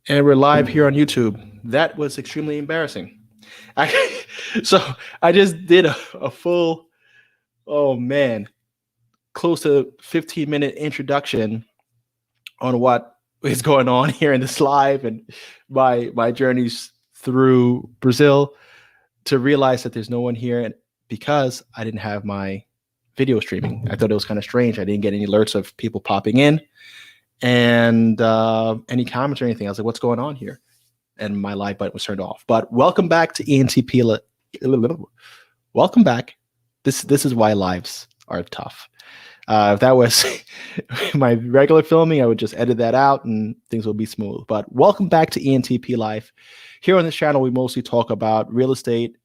And we're live here on YouTube. That was extremely embarrassing. I, so I just did a full, oh man, close to 15-minute introduction on what is going on here in this live and my journeys through Brazil, to realize that there's no one here, and because I didn't have my video streaming. I thought it was kind of strange. I didn't get any alerts of people popping in and any comments or anything. I was like, what's going on here? And my live button was turned off. But welcome back to entp. Welcome back. This is why lives are tough. If that was my regular filming, I would just edit that out and things will be smooth. But welcome back to ENTP Life. Here on this channel, we mostly talk about real estate,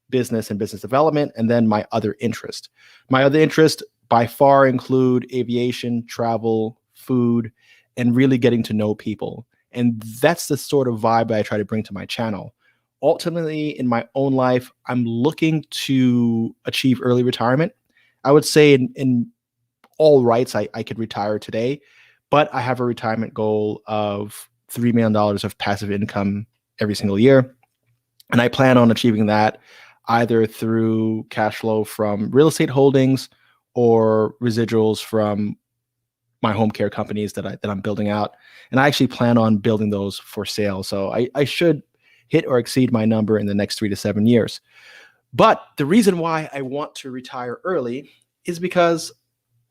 business, and business development, and then my other interest. My other interest by far include aviation, travel, food, and really getting to know people. And that's the sort of vibe I try to bring to my channel. Ultimately, in my own life, I'm looking to achieve early retirement. I would say in all rights, I could retire today, but I have a retirement goal of $3 million of passive income every single year. And I plan on achieving that either through cash flow from real estate holdings or residuals from my home care companies that I'm building out. And I actually plan on building those for sale. So I should hit or exceed my number in the next 3 to 7 years. But the reason why I want to retire early is because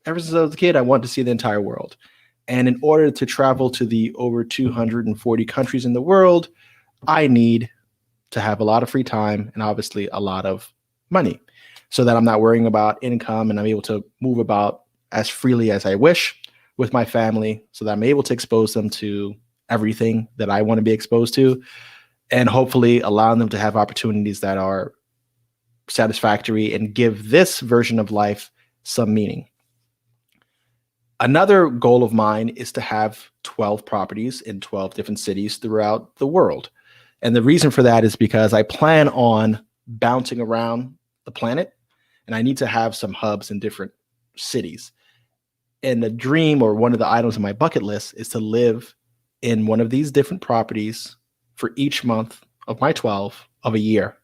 ever since I was a kid, I wanted to see the entire world. And in order to travel to the over 240 countries in the world, I need to have a lot of free time and obviously a lot of money so that I'm not worrying about income and I'm able to move about as freely as I wish with my family, so that I'm able to expose them to everything that I want to be exposed to, and hopefully allowing them to have opportunities that are satisfactory and give this version of life some meaning. Another goal of mine is to have 12 properties in 12 different cities throughout the world. And the reason for that is because I plan on bouncing around the planet, and I need to have some hubs in different cities. And the dream, or one of the items on my bucket list, is to live in one of these different properties for each month of my 12 of a year.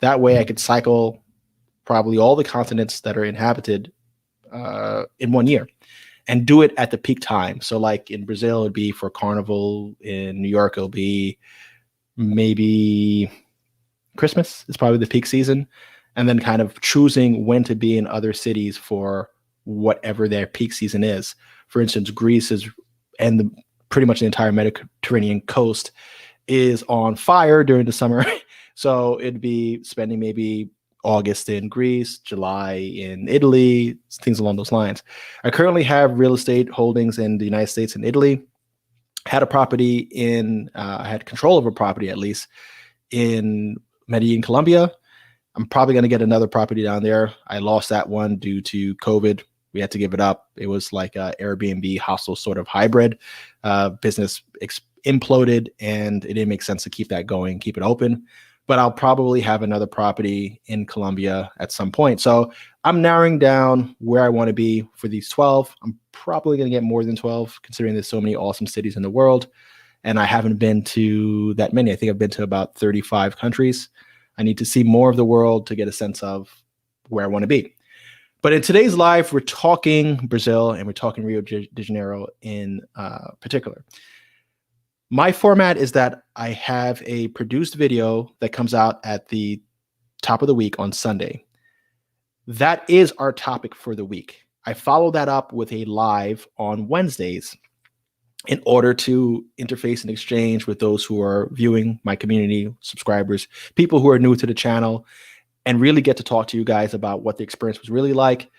That way I could cycle probably all the continents that are inhabited in 1 year and do it at the peak time. So like in Brazil, it'd be for Carnival. In New York, it'll be maybe Christmas is probably the peak season, and then kind of choosing when to be in other cities for whatever their peak season is. For instance, Greece is, and pretty much the entire Mediterranean coast is on fire during the summer. So it'd be spending maybe August in Greece, July in Italy, things along those lines. I currently have real estate holdings in the United States and Italy. Had a property in, I had control of a property at least in Medellin, Colombia. I'm probably going to get another property down there. I lost that one due to COVID. We had to give it up. It was like a Airbnb hostel sort of hybrid. Business imploded, and it didn't make sense to keep that going, keep it open. But I'll probably have another property in Colombia at some point. So I'm narrowing down where I want to be for these 12. I'm probably going to get more than 12, considering there's so many awesome cities in the world. And I haven't been to that many. I think I've been to about 35 countries. I need to see more of the world to get a sense of where I want to be. But in today's live, we're talking Brazil, and we're talking Rio de Janeiro in particular. My format is that I have a produced video that comes out at the top of the week on Sunday. That is our topic for the week. I follow that up with a live on Wednesdays in order to interface and exchange with those who are viewing, my community, subscribers, people who are new to the channel, and really get to talk to you guys about what the experience was really like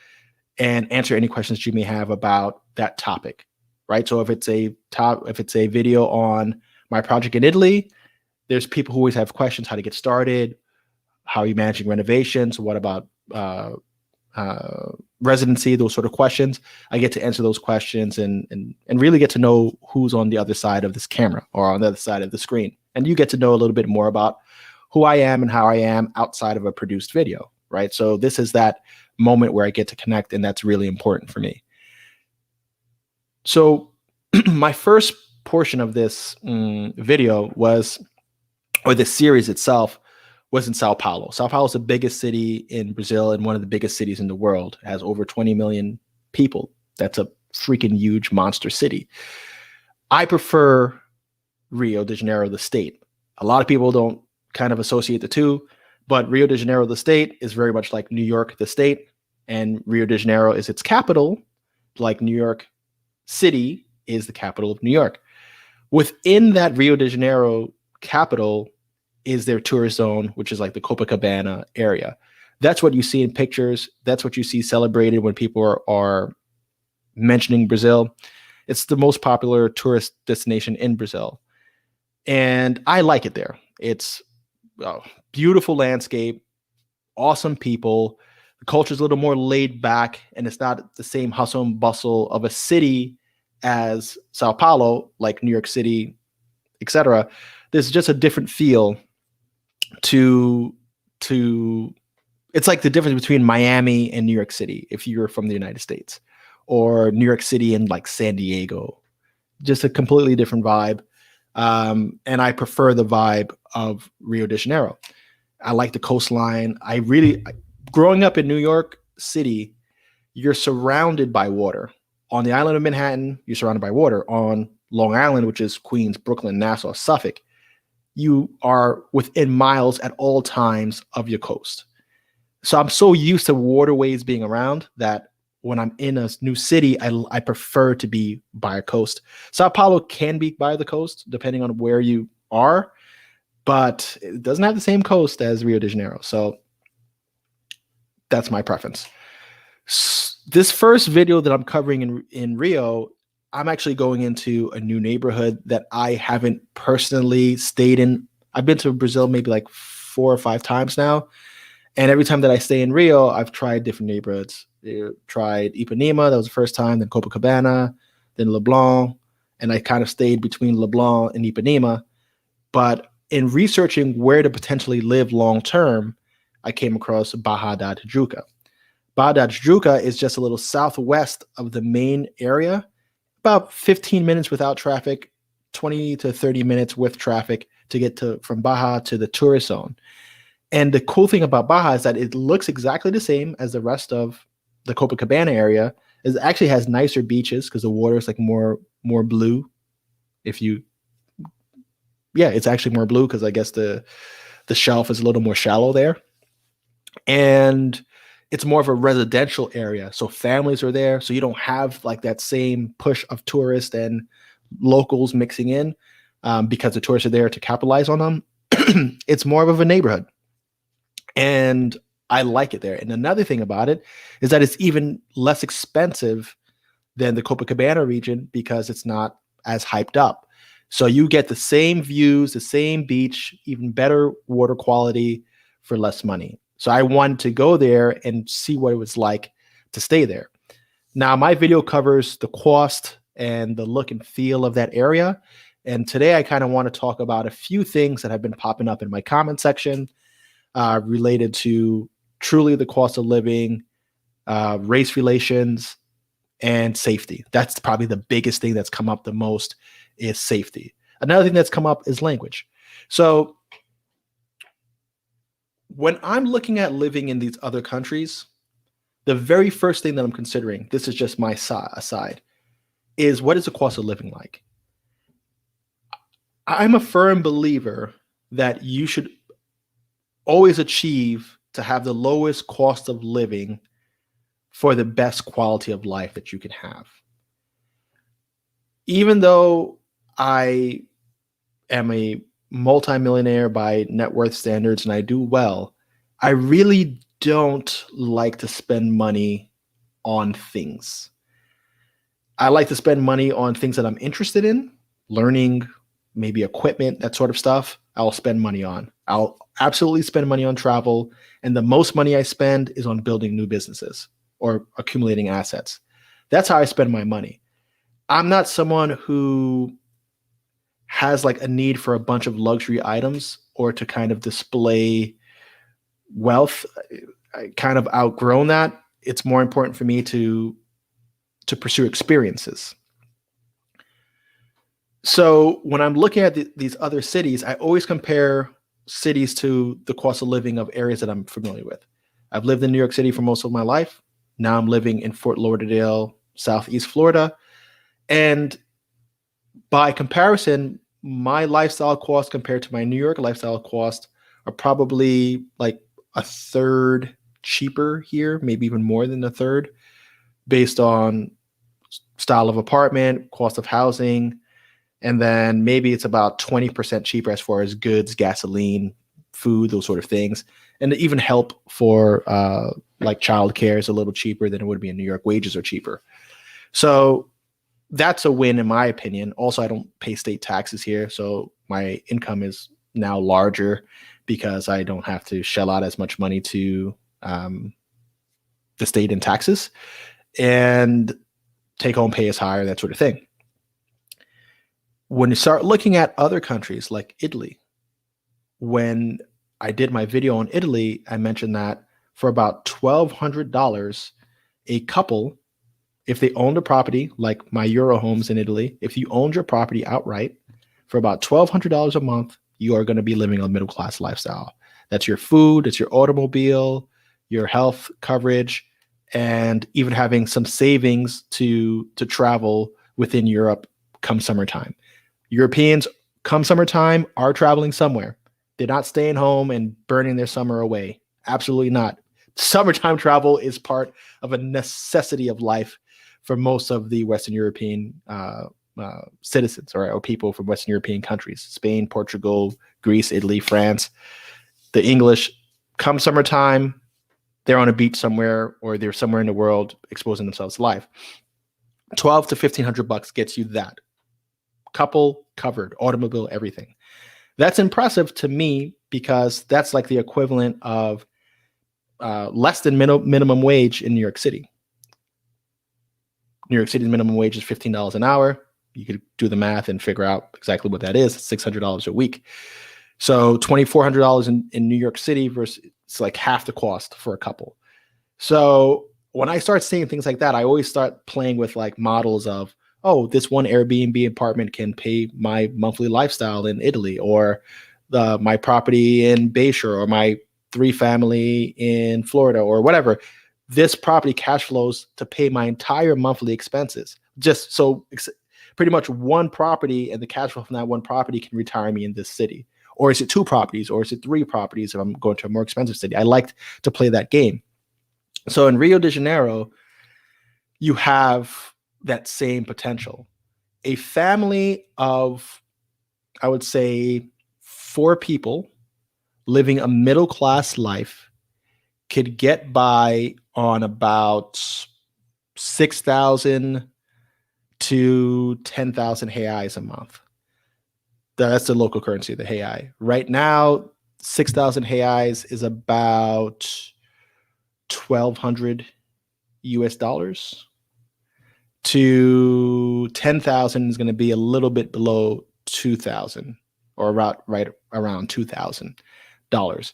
and answer any questions you may have about that topic. Right. So if it's a video on my project in Italy, there's people who always have questions: how to get started, how are you managing renovations, what about residency, those sort of questions. I get to answer those questions and really get to know who's on the other side of this camera or on the other side of the screen. And you get to know a little bit more about who I am and how I am outside of a produced video. Right. So this is that moment where I get to connect, and that's really important for me. So my first portion of this video was, or this series itself, was in Sao Paulo. Sao Paulo is the biggest city in Brazil and one of the biggest cities in the world. It has over 20 million people. That's a freaking huge monster city. I prefer Rio de Janeiro, the state. A lot of people don't kind of associate the two, but Rio de Janeiro, the state, is very much like New York, the state, and Rio de Janeiro is its capital, like New York City is the capital of New York. Within that Rio de Janeiro capital is their tourist zone, which is like the Copacabana area. That's what you see in pictures. That's what you see celebrated when people are mentioning Brazil. It's the most popular tourist destination in Brazil. And I like it there. It's a beautiful landscape, awesome people. The culture is a little more laid back, and it's not the same hustle and bustle of a city as Sao Paulo, like New York City, etc. There's just a different feel to it's like the difference between Miami and New York City if you're from the United States, or New York City and like San Diego. Just a completely different vibe. And I prefer the vibe of Rio de Janeiro. I like the coastline. Growing up in New York City, you're surrounded by water. On the island of Manhattan, you're surrounded by water. On Long Island, which is Queens, Brooklyn, Nassau, Suffolk, you are within miles at all times of your coast. So I'm so used to waterways being around that when I'm in a new city, I prefer to be by a coast. Sao Paulo can be by the coast, depending on where you are, but it doesn't have the same coast as Rio de Janeiro. So that's my preference. This first video that I'm covering in Rio, I'm actually going into a new neighborhood that I haven't personally stayed in. I've been to Brazil maybe like 4 or 5 times now. And every time that I stay in Rio, I've tried different neighborhoods. I tried Ipanema, that was the first time, then Copacabana, then Leblon. And I kind of stayed between Leblon and Ipanema. But in researching where to potentially live long-term, I came across Barra da Tijuca. Barra da Tijuca is just a little southwest of the main area, about 15 minutes without traffic, 20 to 30 minutes with traffic to get from Barra to the tourist zone. And the cool thing about Barra is that it looks exactly the same as the rest of the Copacabana area. It actually has nicer beaches because the water is like more blue. It's actually more blue because I guess the shelf is a little more shallow there. And it's more of a residential area. So families are there. So you don't have like that same push of tourists and locals mixing in because the tourists are there to capitalize on them. It's more of a neighborhood. And I like it there. And another thing about it is that it's even less expensive than the Copacabana region because it's not as hyped up. So you get the same views, the same beach, even better water quality for less money. So I wanted to go there and see what it was like to stay there. Now, my video covers the cost and the look and feel of that area. And today I kind of want to talk about a few things that have been popping up in my comment section related to truly the cost of living, race relations, and safety. That's probably the biggest thing that's come up the most is safety. Another thing that's come up is language. So when I'm looking at living in these other countries, the very first thing that I'm considering, this is just my aside, is what is the cost of living like? I'm a firm believer that you should always achieve to have the lowest cost of living for the best quality of life that you can have. Even though I am a multimillionaire by net worth standards and I do well, I really don't like to spend money on things. I like to spend money on things that I'm interested in, learning, maybe equipment, that sort of stuff. I'll spend money on. I'll absolutely spend money on travel. And the most money I spend is on building new businesses or accumulating assets. That's how I spend my money. I'm not someone who has like a need for a bunch of luxury items or to kind of display wealth. I kind of outgrown that. It's more important for me to pursue experiences. So when I'm looking at these other cities, I always compare cities to the cost of living of areas that I'm familiar with. I've lived in New York City for most of my life. Now I'm living in Fort Lauderdale, Southeast Florida. And by comparison, my lifestyle costs compared to my New York lifestyle costs are probably like a third cheaper here, maybe even more than a third, based on style of apartment, cost of housing, and then maybe it's about 20% cheaper as far as goods, gasoline, food, those sort of things. And even help for like childcare is a little cheaper than it would be in New York. Wages are cheaper. So that's a win in my opinion. Also, I don't pay state taxes here. So my income is now larger because I don't have to shell out as much money to the state in taxes. And take home pay is higher, that sort of thing. When you start looking at other countries like Italy, when I did my video on Italy, I mentioned that for about $1,200, a couple, if they owned a property like my Euro homes in Italy, if you owned your property outright for about $1,200 a month, you are going to be living a middle-class lifestyle. That's your food, it's your automobile, your health coverage, and even having some savings to travel within Europe come summertime. Europeans, come summertime, are traveling somewhere. They're not staying home and burning their summer away. Absolutely not. Summertime travel is part of a necessity of life for most of the Western European citizens or people from Western European countries, Spain, Portugal, Greece, Italy, France. The English, come summertime, they're on a beach somewhere or they're somewhere in the world exposing themselves to life. $1,200 to $1,500 gets you that. Couple covered, automobile, everything. That's impressive to me because that's like the equivalent of less than minimum wage in New York City. New York City's minimum wage is $15 an hour. You could do the math and figure out exactly what that is. $600 a week. So $2,400 in New York City versus it's like half the cost for a couple. So when I start seeing things like that, I always start playing with like models of, oh, this one Airbnb apartment can pay my monthly lifestyle in Italy, or my property in Bayshore, or my 3-family in Florida, or whatever. This property cash flows to pay my entire monthly expenses. Just so pretty much one property and the cash flow from that one property can retire me in this city. Or is it 2 properties, or is it 3 properties if I'm going to a more expensive city? I like to play that game. So in Rio de Janeiro, you have that same potential. A family of, I would say, 4 people living a middle-class life could get by on about 6,000 to 10,000 reais a month. That's the local currency, the real. Right now, 6,000 reais is about 1,200 US dollars. To 10,000 is going to be a little bit below 2,000, or right around $2,000.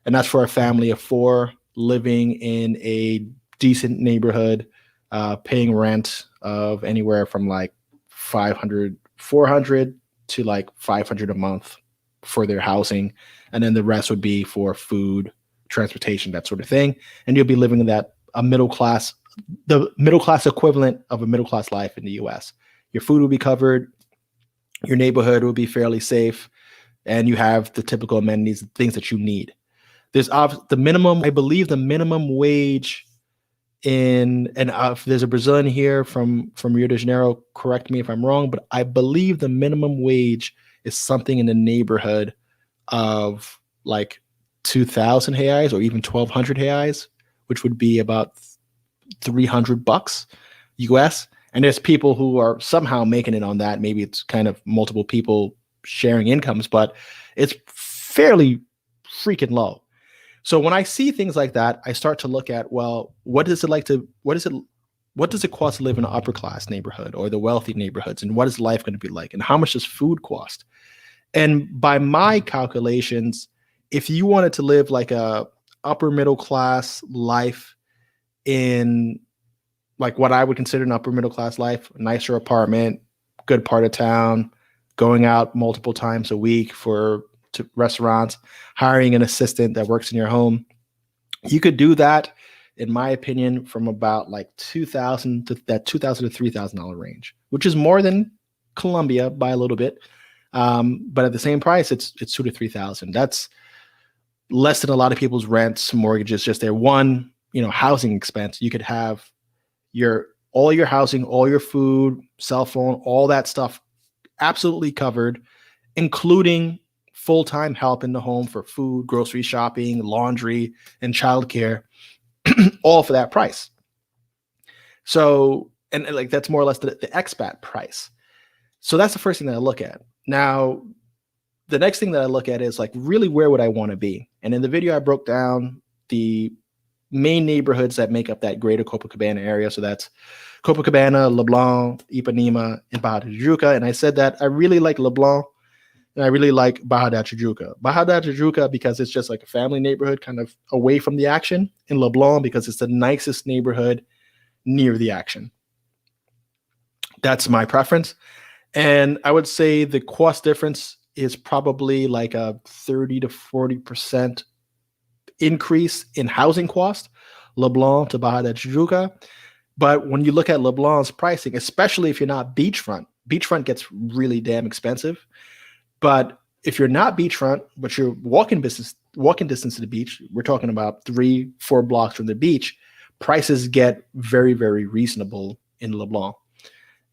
And that's for a family of 4 living in a decent neighborhood, paying rent of anywhere from like 400 to like 500 a month for their housing. And then the rest would be for food, transportation, that sort of thing. And you'll be living in the middle class equivalent of a middle class life in the US. Your food will be covered, your neighborhood will be fairly safe, and you have the typical amenities, things that you need. There's the minimum, I believe the minimum wage if there's a Brazilian here from Rio de Janeiro, correct me if I'm wrong, but I believe the minimum wage is something in the neighborhood of like 2,000 reais or even 1,200 reais, which would be about $300 US. And there's people who are somehow making it on that. Maybe it's kind of multiple people sharing incomes, but it's fairly freaking low. So when I see things like that, I start to look at, well, what does it cost to live in an upper class neighborhood or the wealthy neighborhoods? And what is life going to be like? And how much does food cost? And by my calculations, if you wanted to live like a upper middle class life in like what I would consider an upper middle class life, a nicer apartment, good part of town, going out multiple times a week to restaurants, hiring an assistant that works in your home. You could do that, in my opinion, from about like $2,000 to $3,000 range, which is more than Colombia by a little bit. But at the same price, it's 2 to 3,000. That's less than a lot of people's rents, mortgages, just their one, housing expense. You could have all your housing, all your food, cell phone, all that stuff absolutely covered, including full-time help in the home for food, grocery shopping, laundry, and childcare, all for that price. So, and like that's more or less the expat price. So that's the first thing that I look at. Now, the next thing that I look at is like, really, where would I want to be? And in the video, I broke down the main neighborhoods that make up that greater Copacabana area. So that's Copacabana, Leblon, Ipanema, and Barra Da Tijuca. And I said that I really like Leblon and I really like Barra Da Tijuca. Barra Da Tijuca because it's just like a family neighborhood kind of away from the action. In Leblon because it's the nicest neighborhood near the action. That's my preference. And I would say the cost difference is probably like a 30 to 40% increase in housing cost, Leblon to Barra Da Tijuca. But when you look at Leblon's pricing, especially if you're not beachfront gets really damn expensive. But if you're not beachfront, but you're walking distance to the beach, we're talking about 3-4 blocks from the beach, prices get very, very reasonable in Leblon.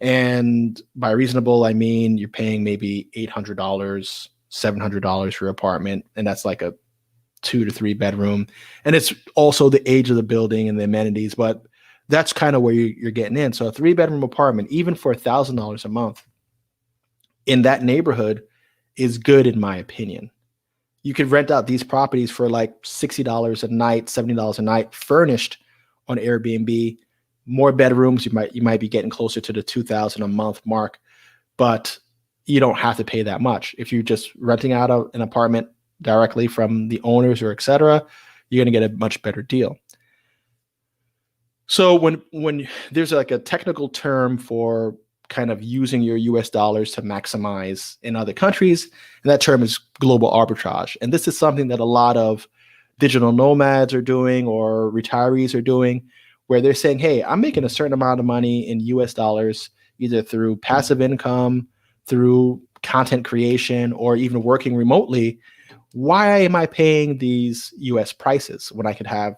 And by reasonable, I mean you're paying maybe $800, $700 for your apartment, and that's like a 2 to 3 bedroom. And it's also the age of the building and the amenities, but that's kind of where you're getting in. So a 3-bedroom apartment, even for $1,000 a month in that neighborhood, is good in my opinion. You could rent out these properties for like $60 a night, $70 a night, furnished on Airbnb. More bedrooms, you might be getting closer to the $2,000 a month mark, but you don't have to pay that much. If you're just renting out an apartment directly from the owners or et cetera, you're going to get a much better deal. So when there's like a technical term for kind of using your US dollars to maximize in other countries, and that term is global arbitrage. And this is something that a lot of digital nomads are doing or retirees are doing, where they're saying, hey, I'm making a certain amount of money in US dollars, either through passive income, through content creation, or even working remotely. Why am I paying these US prices when I could have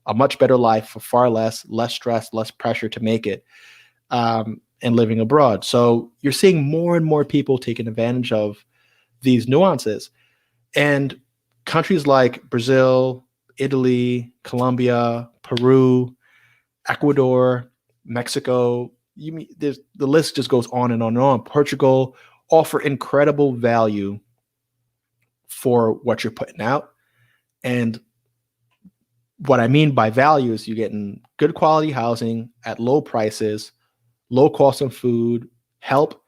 a much better life for far less stress, less pressure to make it, and living abroad? So you're seeing more and more people taking advantage of these nuances. And countries like Brazil, Italy, Colombia, Peru, Ecuador, Mexico, the list just goes on and on and on. Portugal offer incredible value for what you're putting out. And what I mean by value is you're getting good quality housing at low prices, low cost of food, help.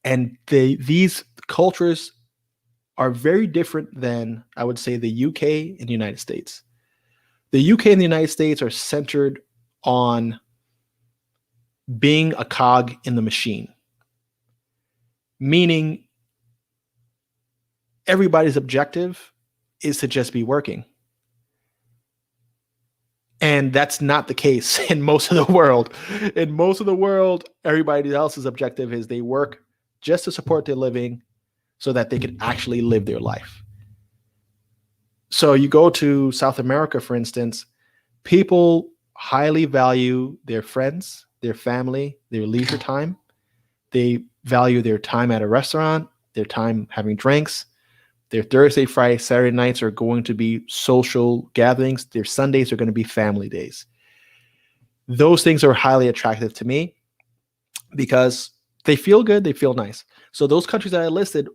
And these cultures are very different than, I would say, the UK and the United States. The UK and the United States are centered on being a cog in the machine, meaning everybody's objective is to just be working. And that's not the case in most of the world. In most of the world, everybody else's objective is they work just to support their living so that they can actually live their life. So you go to South America, for instance, people highly value their friends, their family, their leisure time. They value their time at a restaurant, their time having drinks. Their Thursday, Friday, Saturday nights are going to be social gatherings. Their Sundays are going to be family days. Those things are highly attractive to me because they feel good, they feel nice. So those countries that I listed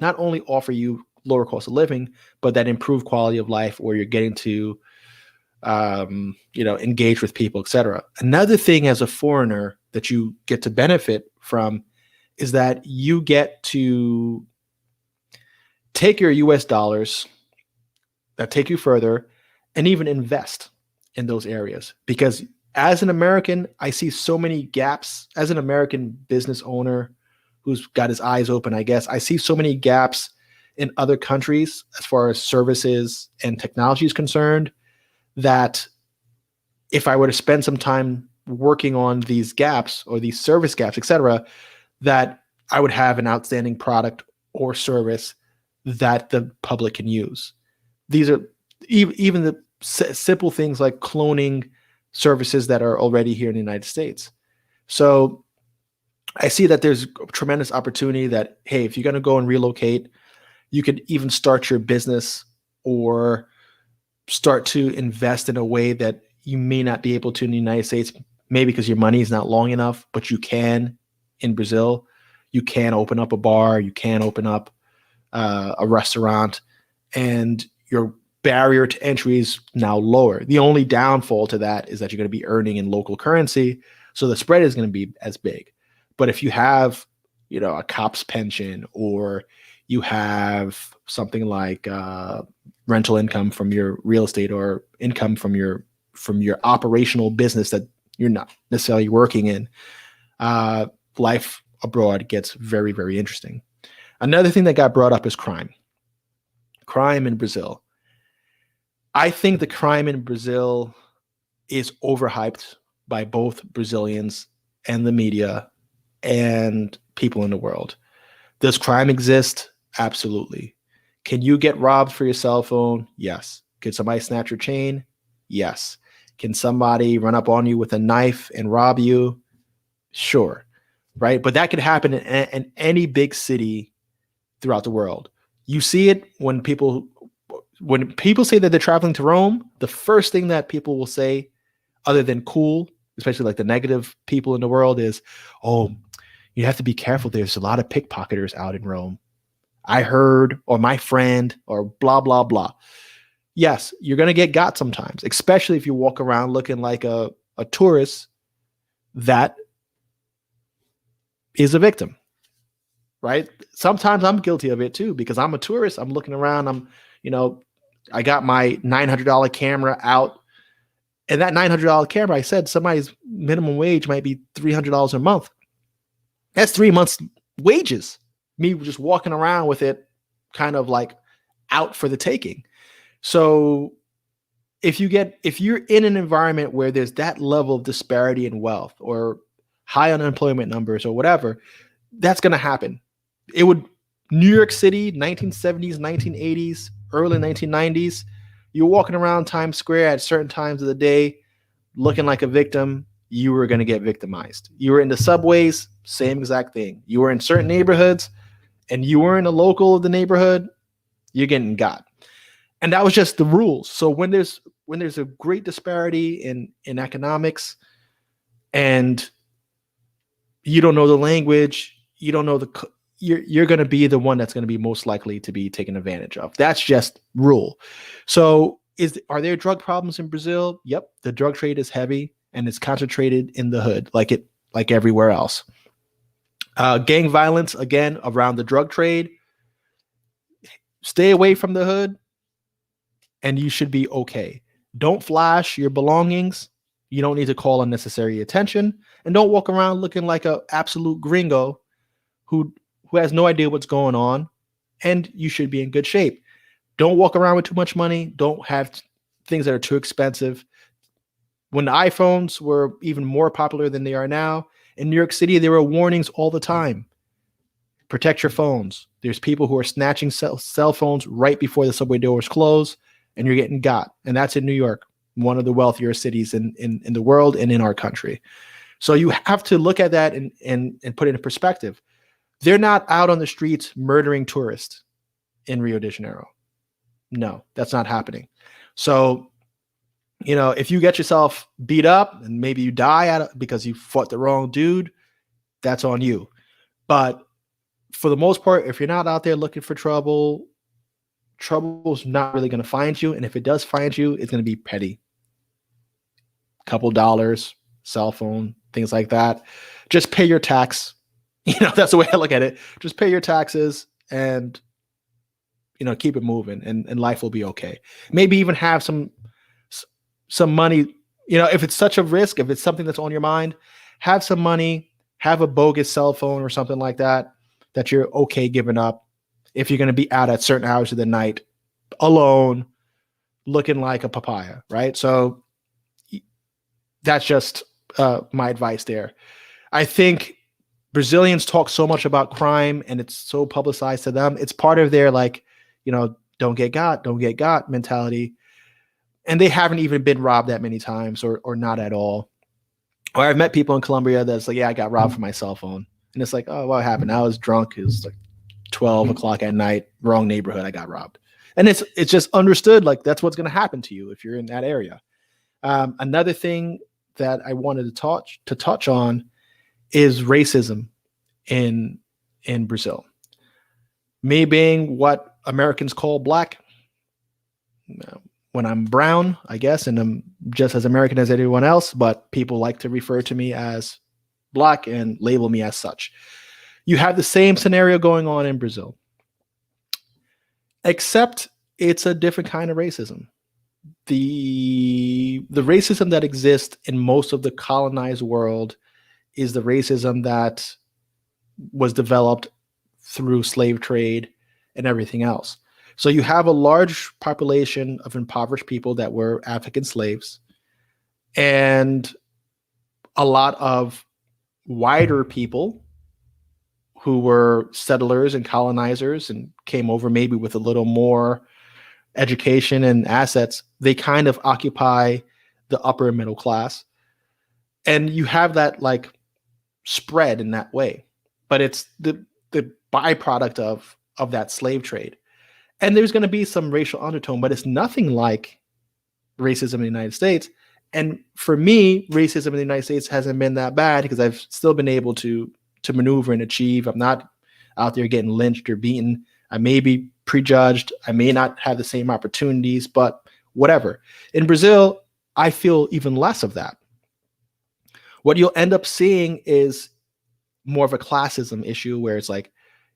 not only offer you lower cost of living, but that improved quality of life where you're getting to engage with people, etc. Another thing as a foreigner that you get to benefit from is that you get to take your US dollars that take you further and even invest in those areas. Because as an American, I see so many gaps as an American business owner who's got his eyes open, I guess. I see so many gaps in other countries as far as services and technology is concerned that if I were to spend some time working on these gaps or these service gaps, et cetera, that I would have an outstanding product or service that the public can use. These are even the simple things like cloning services that are already here in the United States. So I see that there's tremendous opportunity that, hey, if you're going to go and relocate, you could even start your business or start to invest in a way that you may not be able to in the United States, maybe because your money is not long enough, but you can in Brazil. You can open up a bar, you can open up a restaurant, and your barrier to entry is now lower. The only downfall to that is that you're going to be earning in local currency, so the spread is going to be as big. But if you have, a cop's pension, or you have something like rental income from your real estate, or income from your operational business that you're not necessarily working in, life abroad gets very, very interesting. Another thing that got brought up is crime. Crime in Brazil. I think the crime in Brazil is overhyped by both Brazilians and the media and people in the world. Does crime exist? Absolutely. Can you get robbed for your cell phone? Yes. Can somebody snatch your chain? Yes. Can somebody run up on you with a knife and rob you? Sure. Right? But that could happen in any big city throughout the world. You see it when people say that they're traveling to Rome, the first thing that people will say, other than cool, especially like the negative people in the world, is, oh, you have to be careful. There's a lot of pickpocketers out in Rome. I heard, or my friend, or blah, blah, blah. Yes, you're going to get got sometimes, especially if you walk around looking like a tourist that is a victim, right? Sometimes I'm guilty of it too, because I'm a tourist. I'm looking around. I got my $900 camera out, and that $900 camera, I said somebody's minimum wage might be $300 a month. That's 3 months' wages. Me just walking around with it kind of like out for the taking. So if you're in an environment where there's that level of disparity in wealth or high unemployment numbers or whatever, that's going to happen. New York City, 1970s, 1980s, early 1990s, you're walking around Times Square at certain times of the day looking like a victim, you were going to get victimized. You were in the subways, same exact thing. You were in certain neighborhoods and you weren't a local of the neighborhood, you're getting got. And that was just the rules. So when there's a great disparity in economics, and you don't know the language, you don't know you're going to be the one that's going to be most likely to be taken advantage of. That's just rule. So are there drug problems in Brazil? Yep. The drug trade is heavy and it's concentrated in the hood like everywhere else. Gang violence, again, around the drug trade. Stay away from the hood and you should be okay. Don't flash your belongings. You don't need to call unnecessary attention, and don't walk around looking like an absolute gringo who has no idea what's going on, and you should be in good shape. Don't walk around with too much money. Don't have things that are too expensive. When the iPhones were even more popular than they are now, in New York City, there were warnings all the time. Protect your phones. There's people who are snatching cell phones right before the subway doors close, and you're getting got. And that's in New York, one of the wealthier cities in the world and in our country. So you have to look at that and put it in perspective. They're not out on the streets murdering tourists in Rio de Janeiro. No, that's not happening. So, if you get yourself beat up and maybe you die because you fought the wrong dude, that's on you. But for the most part, if you're not out there looking for trouble, trouble's not really going to find you. And if it does find you, it's going to be petty. Couple dollars, cell phone, things like that. Just pay your tax. That's the way I look at it. Just pay your taxes and, keep it moving, and life will be okay. Maybe even have some money, if it's such a risk, if it's something that's on your mind, have some money, have a bogus cell phone or something like that, that you're okay giving up if you're going to be out at certain hours of the night alone, looking like a papaya, right? So that's just my advice there. I think Brazilians talk so much about crime and it's so publicized to them. It's part of their don't get got mentality. And they haven't even been robbed that many times or not at all. Or I've met people in Colombia that's like, yeah, I got robbed for my cell phone. And it's like, oh, what happened? I was drunk. It was like 12 o'clock at night, wrong neighborhood. I got robbed. And it's just understood, like that's what's going to happen to you if you're in that area. Another thing that I wanted to touch on is racism in Brazil. Me being what Americans call black, when I'm brown, I guess, and I'm just as American as anyone else, but people like to refer to me as black and label me as such. You have the same scenario going on in Brazil, except it's a different kind of racism. The racism that exists in most of the colonized world is the racism that was developed through slave trade and everything else. So you have a large population of impoverished people that were African slaves and a lot of whiter people who were settlers and colonizers and came over maybe with a little more education and assets. They kind of occupy the upper and middle class. And you have that like spread in that way, but it's the byproduct of that slave trade. And there's going to be some racial undertone, but it's nothing like racism in the United States. And for me, racism in the United States hasn't been that bad because I've still been able to maneuver and achieve. I'm not out there getting lynched or beaten. I may be prejudged. I may not have the same opportunities, but whatever. In Brazil, I feel even less of that. What you'll end up seeing is more of a classism issue where it's like,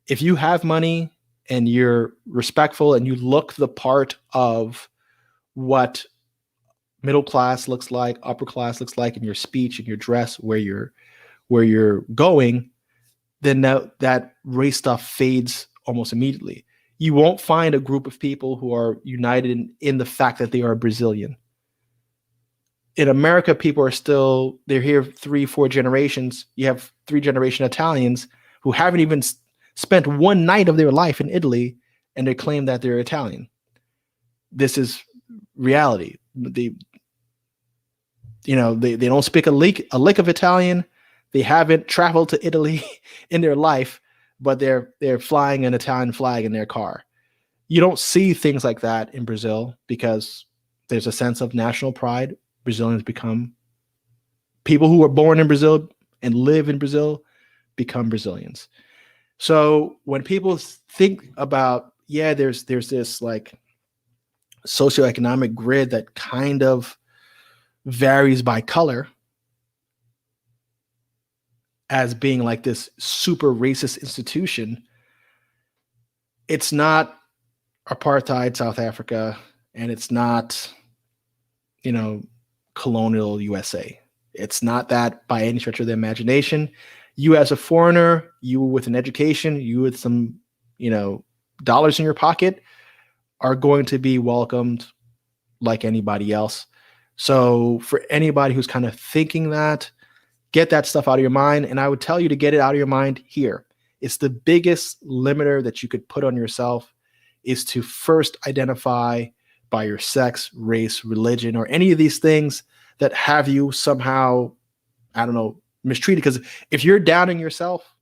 if you have money and you're respectful and you look the part of what middle class looks like, upper class looks like in your speech and your dress, where you're going, then that race stuff fades almost immediately. You won't find a group of people who are united in the fact that they are Brazilian. In America, people are still, they're here 3-4 generations. You have 3-generation Italians who haven't even spent one night of their life in Italy and they claim that they're Italian. This is reality. They don't speak a lick of Italian. They haven't traveled to Italy in their life, but they're flying an Italian flag in their car. You don't see things like that in Brazil because there's a sense of national pride. Brazilians become people who were born in Brazil and live in Brazil become Brazilians. So when people think about, there's this like socioeconomic grid that kind of varies by color as being like this super racist institution, it's not apartheid South Africa and it's not, colonial USA. It's not that by any stretch of the imagination. You as a foreigner, you with an education, you with some, dollars in your pocket are going to be welcomed like anybody else. So for anybody who's kind of thinking that, get that stuff out of your mind. And I would tell you to get it out of your mind here. It's the biggest limiter that you could put on yourself is to first identify by your sex, race, religion, or any of these things that have you somehow, I don't know, mistreated. Because if you're doubting yourself,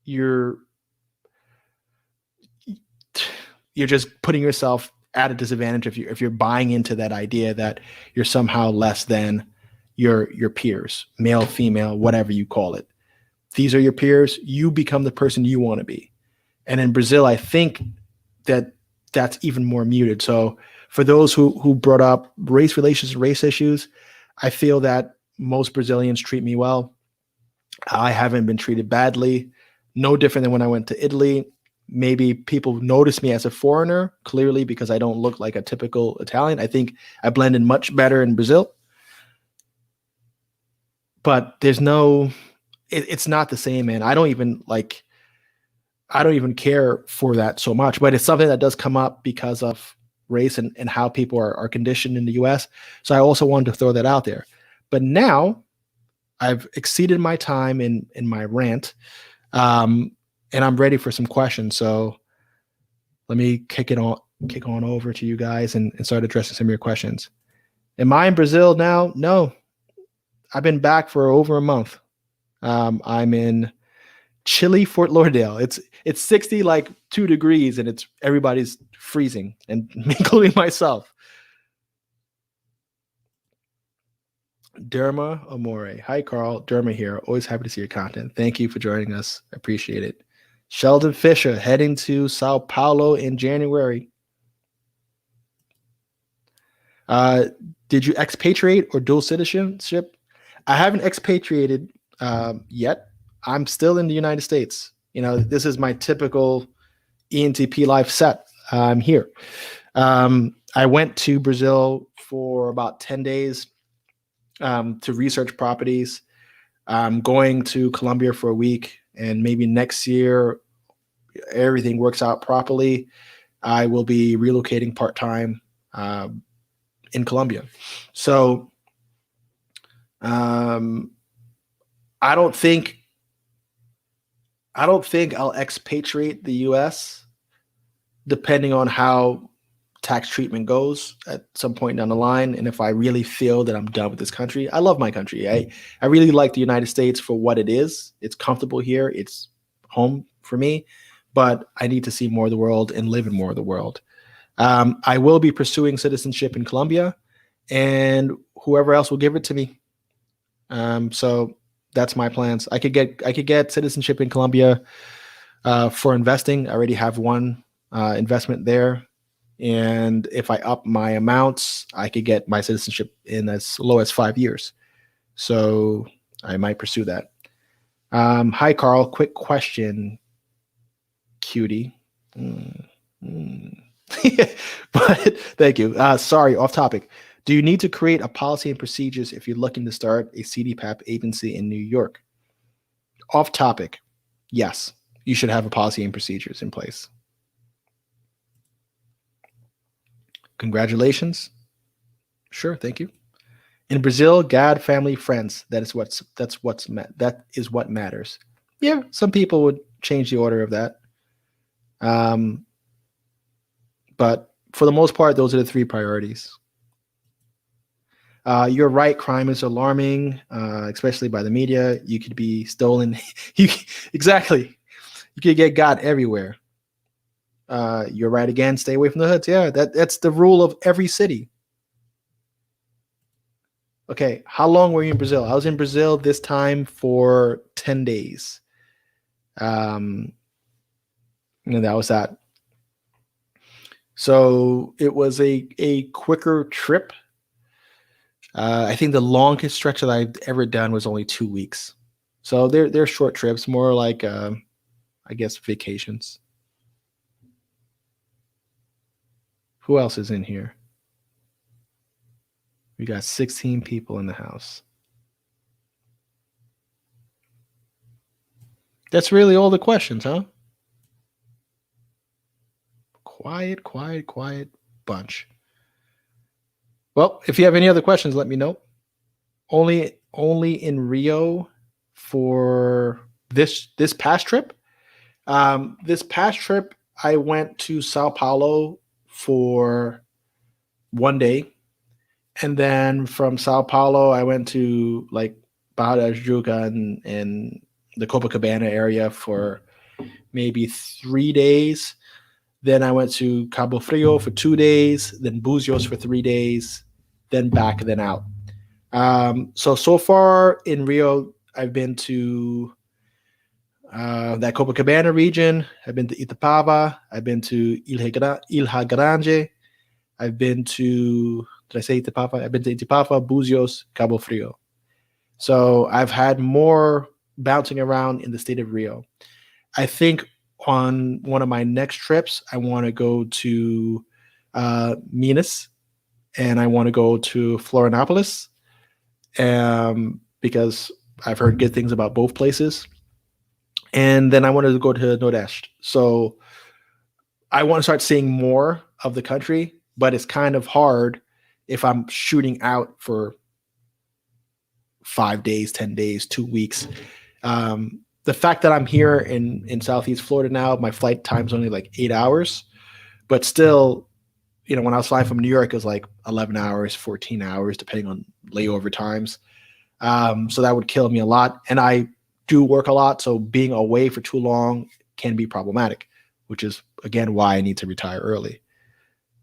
you're just putting yourself at a disadvantage if you're buying into that idea that you're somehow less than your peers, male, female, whatever you call it. These are your peers. You become the person you want to be. And in Brazil, I think that's even more muted. So for those who brought up race relations and race issues, I feel that most Brazilians treat me well. I haven't been treated badly. No different than when I went to Italy. Maybe people notice me as a foreigner, clearly because I don't look like a typical Italian. I think I blend in much better in Brazil. But it's not the same, man. I don't even care for that so much, but it's something that does come up because of race and how people are conditioned in the US. So I also wanted to throw that out there. But now I've exceeded my time in my rant, and I'm ready for some questions. So let me kick on over to you guys and start addressing some of your questions. Am I in Brazil now? No, I've been back for over a month. I'm in chilly Fort Lauderdale. It's 60 like 2 degrees, and it's everybody's freezing, and including myself. Derma Amore. Hi, Carl. Derma here. Always happy to see your content. Thank you for joining us. Appreciate it. Sheldon Fisher heading to Sao Paulo in January. Did you expatriate or dual citizenship? I haven't expatriated yet. I'm still in the United States. This is my typical ENTP life set. I'm here. I went to Brazil for about 10 days to research properties. I'm going to Colombia for a week, and maybe next year, everything works out properly, I will be relocating part-time in Colombia. So I don't think I'll expatriate the US, depending on how tax treatment goes at some point down the line. And if I really feel that I'm done with this country, I love my country. I really like the United States for what it is. It's comfortable here. It's home for me, but I need to see more of the world and live in more of the world. I will be pursuing citizenship in Colombia, and whoever else will give it to me. So that's my plans. I could get citizenship in Colombia for investing. I already have one investment there. And if I up my amounts, I could get my citizenship in as low as 5 years. So I might pursue that. Hi, Carl. Quick question, cutie. But thank you. Sorry, off topic. Do you need to create a policy and procedures if you're looking to start a CDPAP agency in New York? Off topic. Yes, you should have a policy and procedures in place. Congratulations. Sure, thank you. In Brazil, God, family, friends. That is what matters. Yeah, some people would change the order of that. But for the most part, those are the 3 priorities. You're right. Crime is alarming, especially by the media. You could be stolen. Exactly. You could get got everywhere. You're right again. Stay away from the hoods. Yeah, that's the rule of every city. Okay, how long were you in Brazil? I was in Brazil this time for 10 days. And that was that. So it was a quicker trip. I think the longest stretch that I've ever done was only 2 weeks. So they're short trips, more like I guess vacations. Who else is in here? We got 16 people in the house. That's really all the questions, huh? Quiet bunch. Well, if you have any other questions, let me know. Only in Rio for this past trip. This past trip, I went to Sao Paulo for 1 day. And then from Sao Paulo, I went to like Barra Da Tijuca and the Copacabana area for maybe 3 days. Then I went to Cabo Frio for 2 days, then Búzios for 3 days, then back, then out. So far in Rio, I've been to that Copacabana region. I've been to Itapava. I've been to Ilha Grande. I've been to, did I say Itapava? I've been to Itapava, Búzios, Cabo Frio. So I've had more bouncing around in the state of Rio. I think on one of my next trips, I want to go to Minas, and I want to go to Florianopolis, because I've heard good things about both places. And then I wanted to go to Nordeste. So I want to start seeing more of the country, but it's kind of hard if I'm shooting out for 5 days, 10 days, 2 weeks. The fact that I'm here in Southeast Florida now, my flight time's only like 8 hours, but still, when I was flying from New York, it was like 11 hours, 14 hours, depending on layover times. So that would kill me a lot. And I do work a lot. So being away for too long can be problematic, which is, again, why I need to retire early.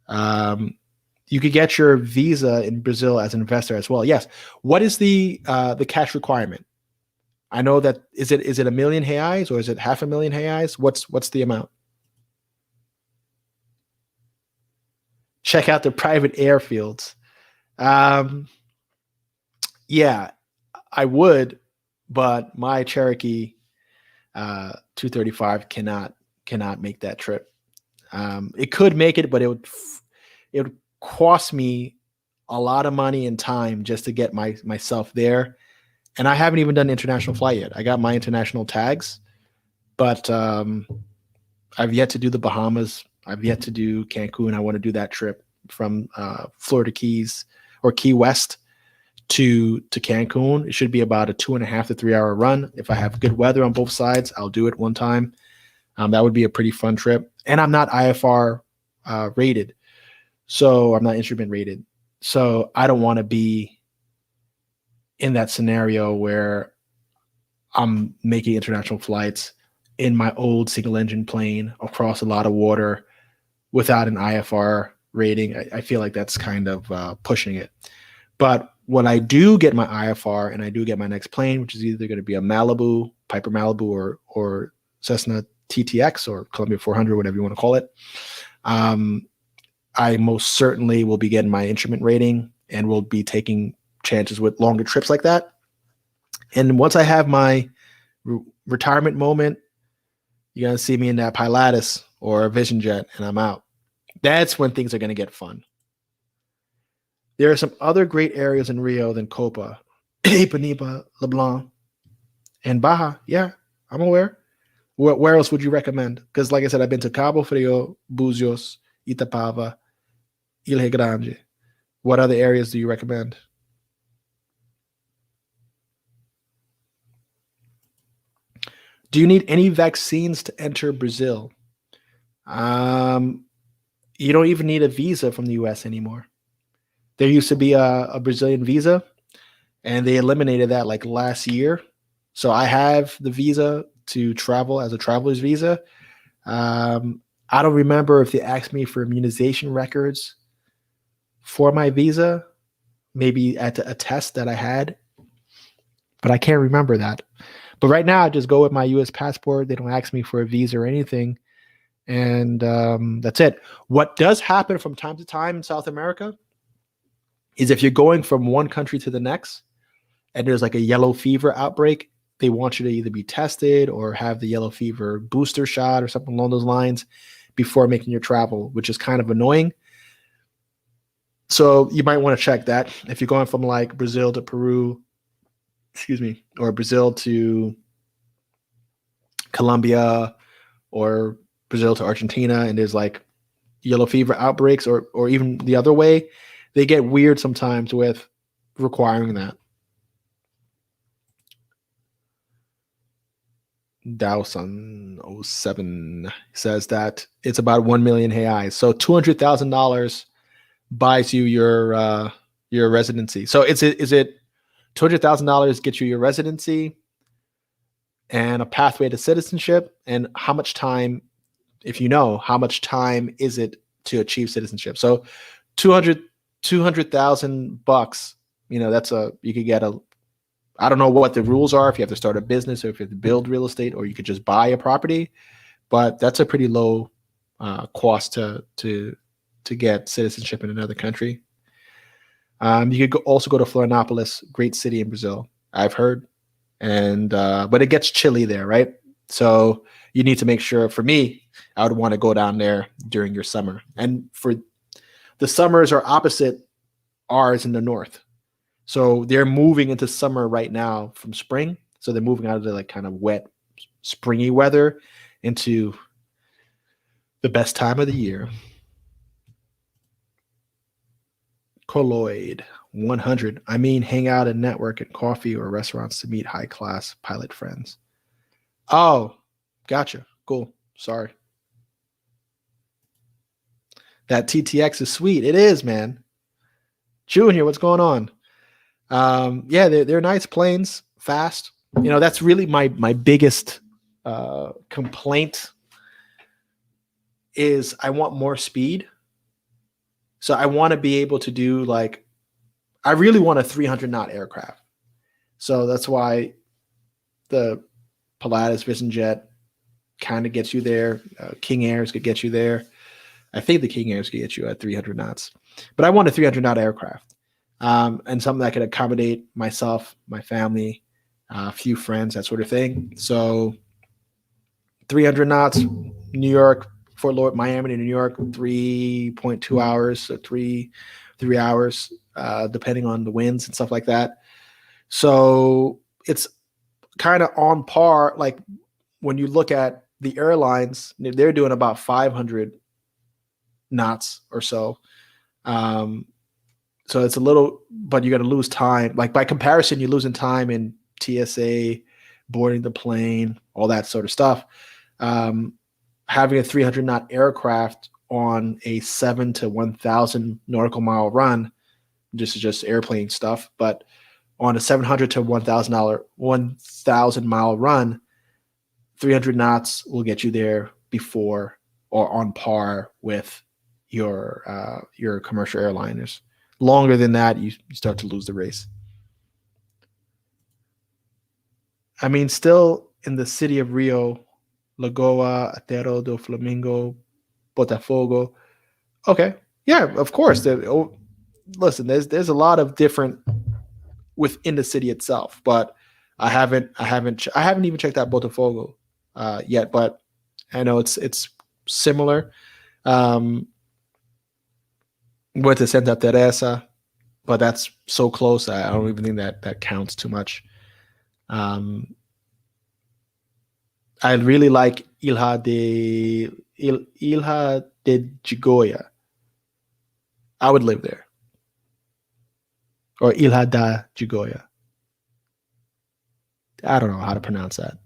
You could get your visa in Brazil as an investor as well. Yes. What is the cash requirement? I know that is it $1 million reais or is it $500,000 reais? What's the amount? Check out the private airfields. Yeah, I would, but my Cherokee 235 cannot make that trip. It could make it, but it would cost me a lot of money and time just to get myself there. And I haven't even done international flight yet. I got my international tags, but I've yet to do the Bahamas. I've yet to do Cancun. I want to do that trip from Florida Keys or Key West to Cancun. It should be about a 2.5 to 3 hour run. If I have good weather on both sides, I'll do it one time. That would be a pretty fun trip. And I'm not IFR rated, so I'm not instrument rated. So I don't want to be in that scenario where I'm making international flights in my old single engine plane across a lot of water without an IFR rating. I feel like that's kind of pushing it. But when I do get my IFR and I do get my next plane, which is either going to be a Malibu, Piper Malibu, or Cessna TTX or Columbia 400, whatever you want to call it, I most certainly will be getting my instrument rating and will be taking chances with longer trips like that. And once I have my retirement moment, you're going to see me in that Pilatus or a Vision Jet and I'm out. That's when things are going to get fun. There are some other great areas in Rio than Copa, Ipanema, Leblon, and Baja. Yeah, I'm aware. Where else would you recommend? Because like I said, I've been to Cabo Frio, Búzios, Itapava, Ilha Grande. What other areas do you recommend? Do you need any vaccines to enter Brazil? You don't even need a visa from the US anymore. There used to be a Brazilian visa, and they eliminated that like last year. So I have the visa to travel as a traveler's visa. I don't remember if they asked me for immunization records for my visa, maybe at a test that I had, but I can't remember that. But right now, I just go with my U.S. passport. They don't ask me for a visa or anything. And that's it. What does happen from time to time in South America is if you're going from one country to the next and there's like a yellow fever outbreak, they want you to either be tested or have the yellow fever booster shot or something along those lines before making your travel, which is kind of annoying. So you might want to check that. If you're going from like Brazil to Peru, or Brazil to Colombia or Brazil to Argentina, and there's like yellow fever outbreaks or even the other way, they get weird sometimes with requiring that. Dawson07 says that it's about 1 million reais. So $200,000 buys you your residency. So is it $200,000 gets you your residency and a pathway to citizenship? And how much time, if you know, how much time is it to achieve citizenship? So $200,000, you could get I don't know what the rules are, if you have to start a business or if you have to build real estate, or you could just buy a property, but that's a pretty low cost to get citizenship in another country. You could also go to Florianopolis, great city in Brazil, I've heard, and but it gets chilly there, right? So you need to make sure. For me, I would want to go down there during your summer, and for the summers are opposite ours in the north. So they're moving into summer right now from spring. So they're moving out of the like kind of wet, springy weather into the best time of the year. Colloid 100. I mean, hang out and network at coffee or restaurants to meet high class pilot friends. Oh, gotcha. Cool. Sorry. That TTX is sweet. It is, man. Junior, what's going on? Yeah, they're nice planes, fast. You know, that's really my biggest complaint is I want more speed. So I want to be able to do like, I really want a 300 knot aircraft. So that's why the Pilatus Vision Jet kind of gets you there. King Airs could get you there. I think the King Airs could get you at 300 knots. But I want a 300 knot aircraft and something that could accommodate myself, my family, a few friends, that sort of thing. So 300 knots, New York, Fort Lauderdale, Miami to New York, 3.2 hours, so three hours, depending on the winds and stuff like that. So it's kind of on par. Like when you look at the airlines, they're doing about 500 knots or so. So it's a little, but you're going to lose time. Like by comparison, you're losing time in TSA, boarding the plane, all that sort of stuff. Having a 300 knot aircraft on a 7 to 1,000 nautical mile run, this is just airplane stuff, but on a 700 to 1,000 mile run, 300 knots will get you there before or on par with your commercial airliners. Longer than that, you start to lose the race. I mean, still in the city of Rio, Lagoa, Atero do Flamingo, Botafogo. Okay, yeah, of course. Listen, there's a lot of different within the city itself, but I haven't even checked out Botafogo yet, but I know it's similar. Went to Santa Teresa, but that's so close. I don't even think that counts too much. I really like Ilha de Gigoya. I would live there. Or Ilha da Gigoya. I don't know how to pronounce that.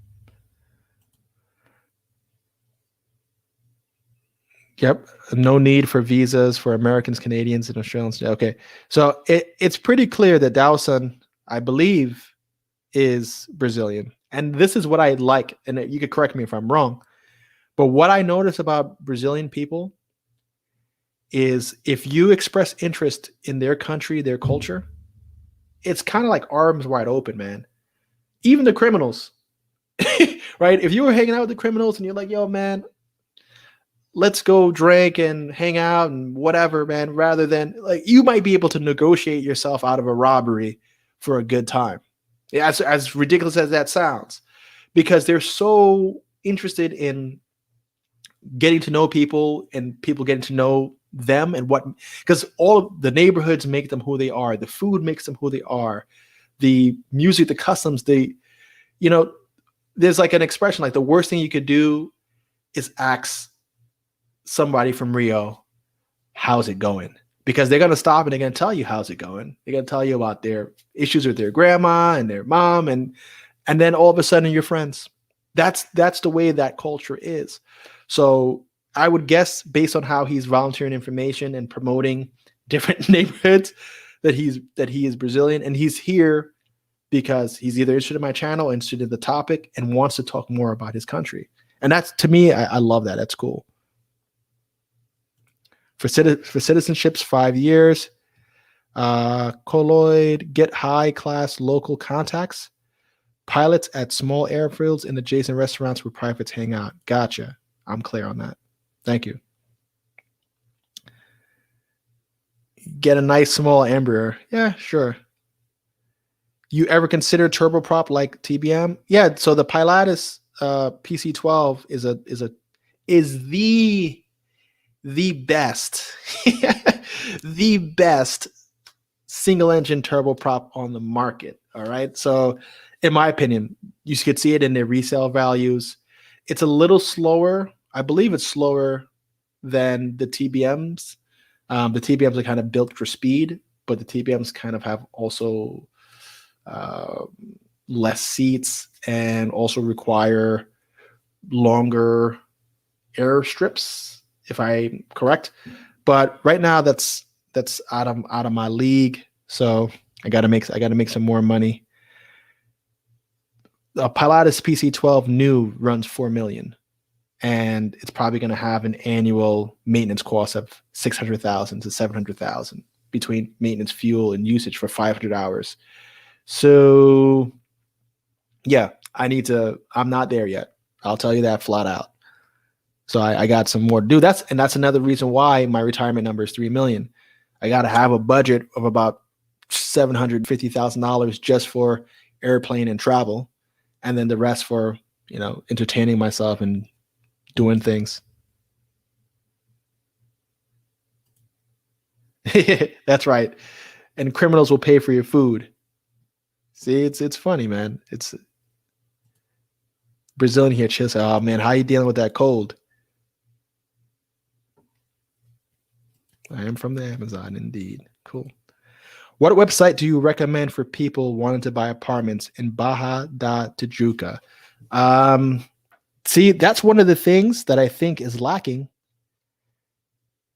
Yep. No need for visas for Americans, Canadians, and Australians. Okay. So it's pretty clear that Dawson, I believe, is Brazilian. And this is what I like. And you could correct me if I'm wrong. But what I notice about Brazilian people is if you express interest in their country, their culture, it's kind of like arms wide open, man. Even the criminals, right? If you were hanging out with the criminals and you're like, yo, man, let's go drink and hang out and whatever, man, rather than like you might be able to negotiate yourself out of a robbery for a good time. Yeah, as ridiculous as that sounds, because they're so interested in getting to know people and people getting to know them and what, because all of the neighborhoods make them who they are. The food makes them who they are. The music, the customs, there's like an expression, like the worst thing you could do is ask somebody from Rio, how's it going? Because they're going to stop and they're going to tell you how's it going. They're going to tell you about their issues with their grandma and their mom. And then all of a sudden you're friends. That's the way that culture is. So I would guess based on how he's volunteering information and promoting different neighborhoods that he is Brazilian, and he's here because he's either interested in my channel, interested in the topic, and wants to talk more about his country. And that's, to me, I love that. That's cool. For citizenships, 5 years. Colloid, get high class local contacts. Pilots at small airfields and adjacent restaurants where privates hang out. Gotcha. I'm clear on that. Thank you. Get a nice small Embraer. Yeah, sure. You ever consider turboprop like TBM? Yeah. So the Pilatus PC-12 is the best, the best single engine turboprop on the market. All right. So, in my opinion, you could see it in their resale values. It's a little slower. I believe it's slower than the TBMs. The TBMs are kind of built for speed, but the TBMs kind of have also uh, less seats and also require longer air strips, if I'm correct. But right now, that's out of my league. So I gotta make some more money. A Pilatus PC12 new runs 4 million, and it's probably going to have an annual maintenance cost of 600,000 to 700,000 between maintenance, fuel, and usage for 500 hours. So yeah, I'm not there yet. I'll tell you that flat out. So I got some more to do. That's another reason why my retirement number is 3 million. I got to have a budget of about $750,000 just for airplane and travel, and then the rest for entertaining myself and doing things. That's right. And criminals will pay for your food. See, it's funny, man. It's Brazilian here. Chill. Oh man, how you dealing with that cold? I am from the Amazon, indeed. Cool. What website do you recommend for people wanting to buy apartments in Barra da Tijuca? See, that's one of the things that I think is lacking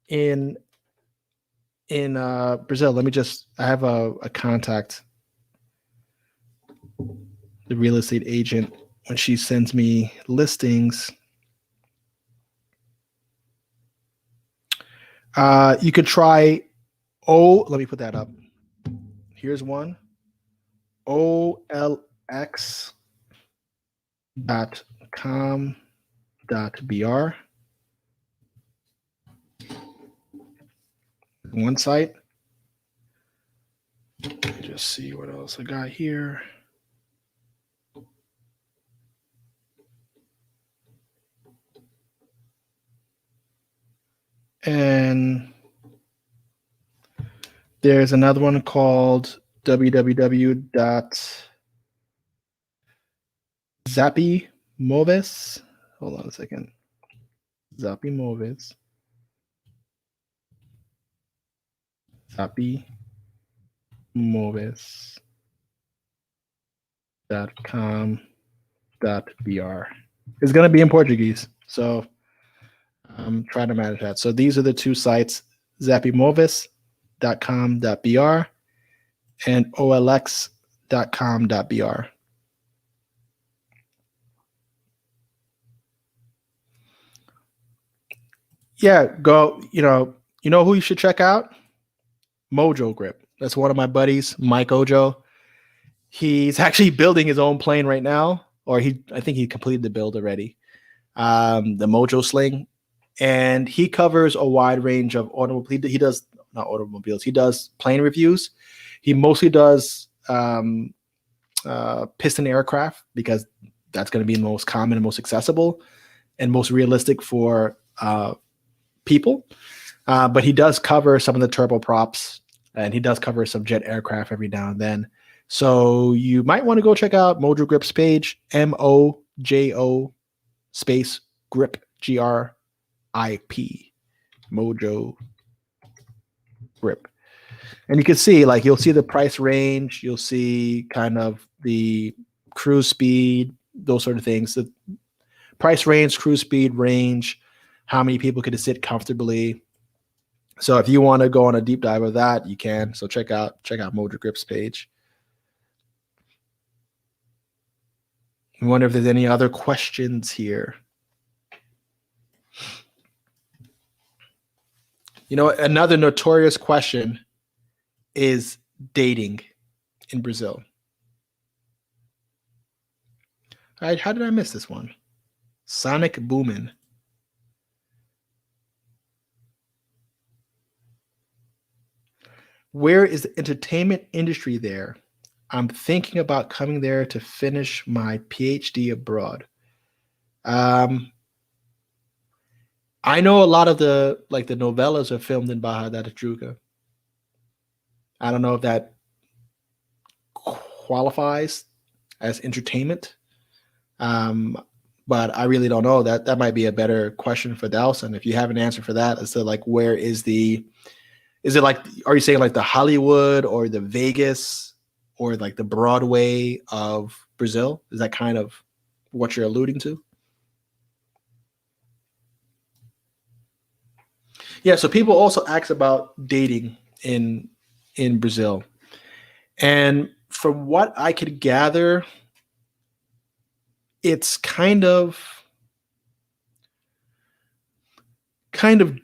in Brazil. I have a contact, the real estate agent, when she sends me listings. You could try let me put that up. Here's one. olx.com.br. One site. Let me just see what else I got here. And there's another one called www.zappimoves. Hold on a second. Zappimoves. zappimoves.com.br. It's going to be in Portuguese, so I'm trying to manage that. So these are the two sites: zappimoves.com.br and olx.com.br. Yeah, go. You know who you should check out? Mojo Grip. That's one of my buddies, Mike Ojo. He's actually building his own plane right now, or I think he completed the build already. The Mojo Sling, and he covers a wide range of automobiles. He does not automobiles. He does plane reviews. He mostly does piston aircraft because that's going to be the most common and most accessible and most realistic for people. But he does cover some of the turboprops, and he does cover some jet aircraft every now and then. So you might want to go check out Mojo Grip's page, MOJO space grip, GRIP, Mojo Grip. And you can see, you'll see the price range, you'll see kind of the cruise speed, those sort of things. The price range, cruise speed range, how many people could sit comfortably. So if you want to go on a deep dive of that, you can. So check out Mojo Grip's page. I wonder if there's any other questions here. Another notorious question is dating in Brazil. All right, how did I miss this one? Sonic Boomin. Where is the entertainment industry there? I'm thinking about coming there to finish my PhD abroad. I know a lot of the novellas are filmed in Barra da Tijuca. I don't know if that qualifies as entertainment. Um, but I really don't know. That might be a better question for Delson. If you have an answer for that, as to like where is it like, are you saying like the Hollywood or the Vegas or like the Broadway of Brazil? Is that kind of what you're alluding to? Yeah. So people also ask about dating in Brazil, and from what I could gather, it's kind of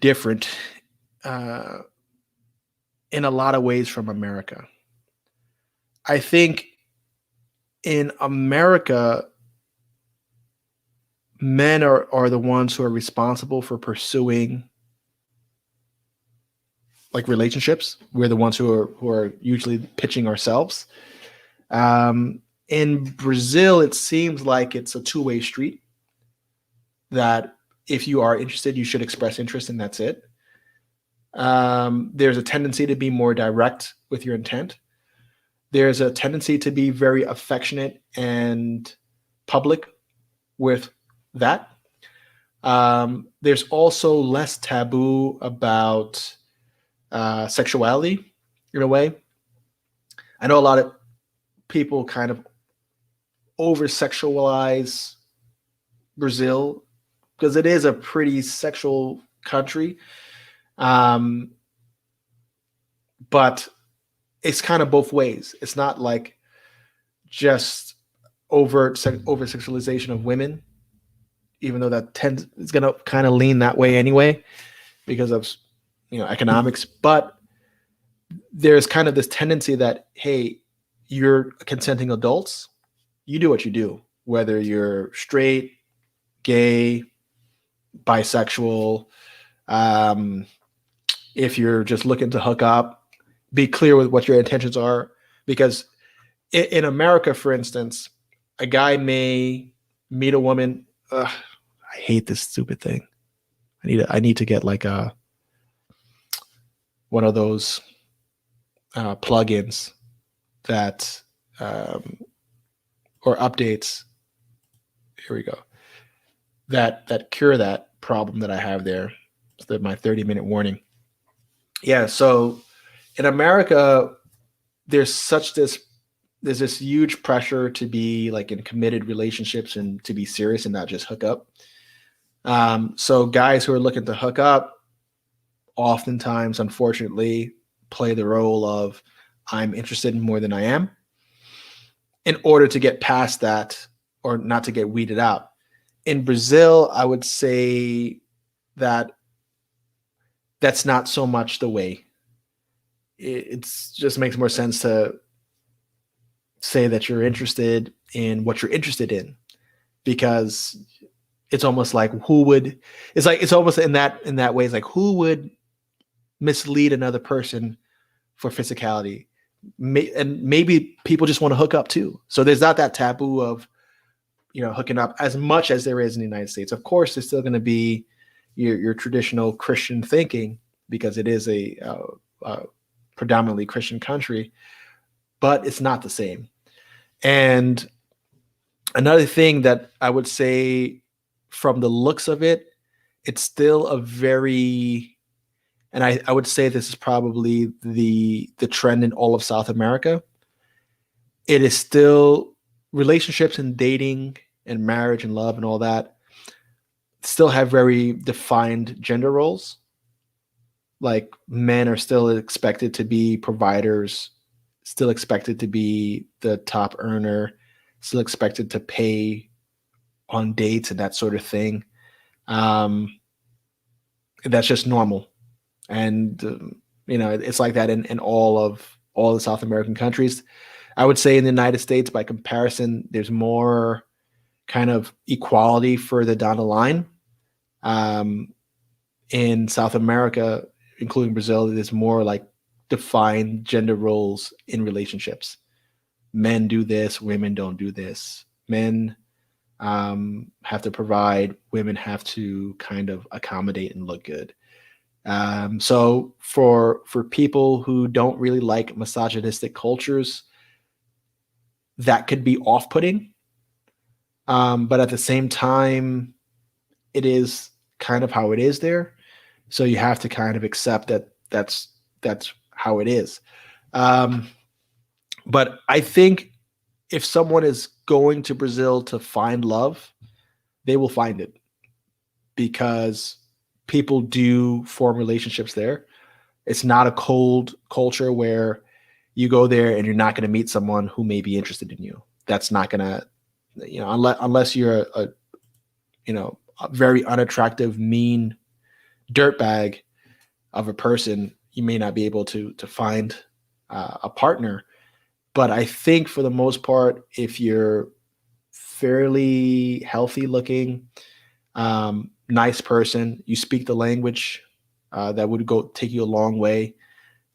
different uh, in a lot of ways from America. I think in America, men are the ones who are responsible for pursuing like relationships. We're the ones who are usually pitching ourselves. In Brazil, it seems like it's a two-way street. That if you are interested, you should express interest, and that's it. There's a tendency to be more direct with your intent. There's a tendency to be very affectionate and public with that. There's also less taboo about sexuality in a way. I know a lot of people kind of over sexualize Brazil because it is a pretty sexual country. Um, but it's kind of both ways. It's not like just over sexualization of women, even though that tends is going to kind of lean that way anyway because of economics. But there's kind of this tendency that, hey, you're consenting adults, you do what you do, whether you're straight, gay, bisexual. Um, if you're just looking to hook up, be clear with what your intentions are. Because in America, for instance, a guy may meet a woman. I hate this stupid thing. I need to get like one of those plugins that or updates. Here we go. That cure that problem that I have there. So my 30-minute warning. Yeah. So in America, there's this huge pressure to be like in committed relationships and to be serious and not just hook up. So guys who are looking to hook up oftentimes, unfortunately, play the role of I'm interested in more than I am in order to get past that or not to get weeded out. In Brazil, I would say that that's not so much the way. It just makes more sense to say that you're interested in what you're interested in, because it's almost like it's almost in that way, it's like who would mislead another person for physicality. And maybe people just want to hook up too. So there's not that taboo of hooking up as much as there is in the United States. Of course, there's still going to be your traditional Christian thinking because it is a predominantly Christian country, but it's not the same. And another thing that I would say, from the looks of it, it's still a very, and I would say this is probably the trend in all of South America. It is still relationships and dating and marriage and love and all that still have very defined gender roles. Like men are still expected to be providers, still expected to be the top earner, still expected to pay on dates and that sort of thing. That's just normal. And, it's like that in all the South American countries. I would say in the United States, by comparison, there's more kind of equality further down the line. In South America, including Brazil, there's more like defined gender roles in relationships. Men do this, women don't do this. Men have to provide, women have to kind of accommodate and look good. So for people who don't really like misogynistic cultures, that could be off-putting. But at the same time, it is kind of how it is there. So you have to kind of accept that that's how it is. Um, but I think if someone is going to Brazil to find love, they will find it because people do form relationships there. It's not a cold culture where you go there and you're not going to meet someone who may be interested in you. That's not going to, unless you're a very unattractive, mean dirtbag of a person, you may not be able to find a partner. But I think for the most part, if you're fairly healthy looking, nice person, you speak the language, that would take you a long way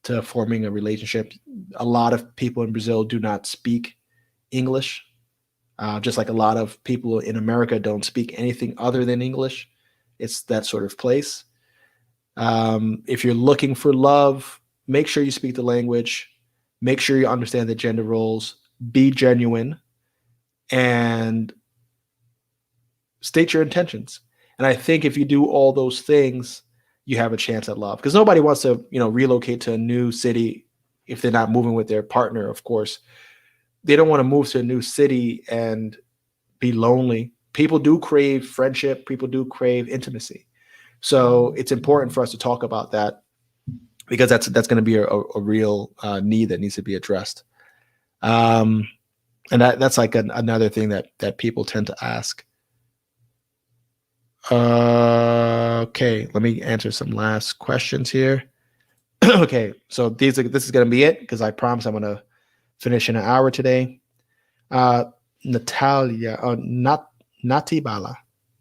to forming a relationship. A lot of people in Brazil do not speak English, just like a lot of people in America don't speak anything other than English. It's that sort of place. If you're looking for love, make sure you speak the language, make sure you understand the gender roles, be genuine, and state your intentions. And I think if you do all those things, you have a chance at love, because nobody wants to, relocate to a new city if they're not moving with their partner. Of course, they don't want to move to a new city and be lonely. People do crave friendship. People do crave intimacy. So it's important for us to talk about that, because that's going to be a real need that needs to be addressed. And that's like another thing that people tend to ask. Okay, let me answer some last questions here. Okay, so this is going to be it, because I promise I'm going to finish in an hour today. Natalia, Natibala,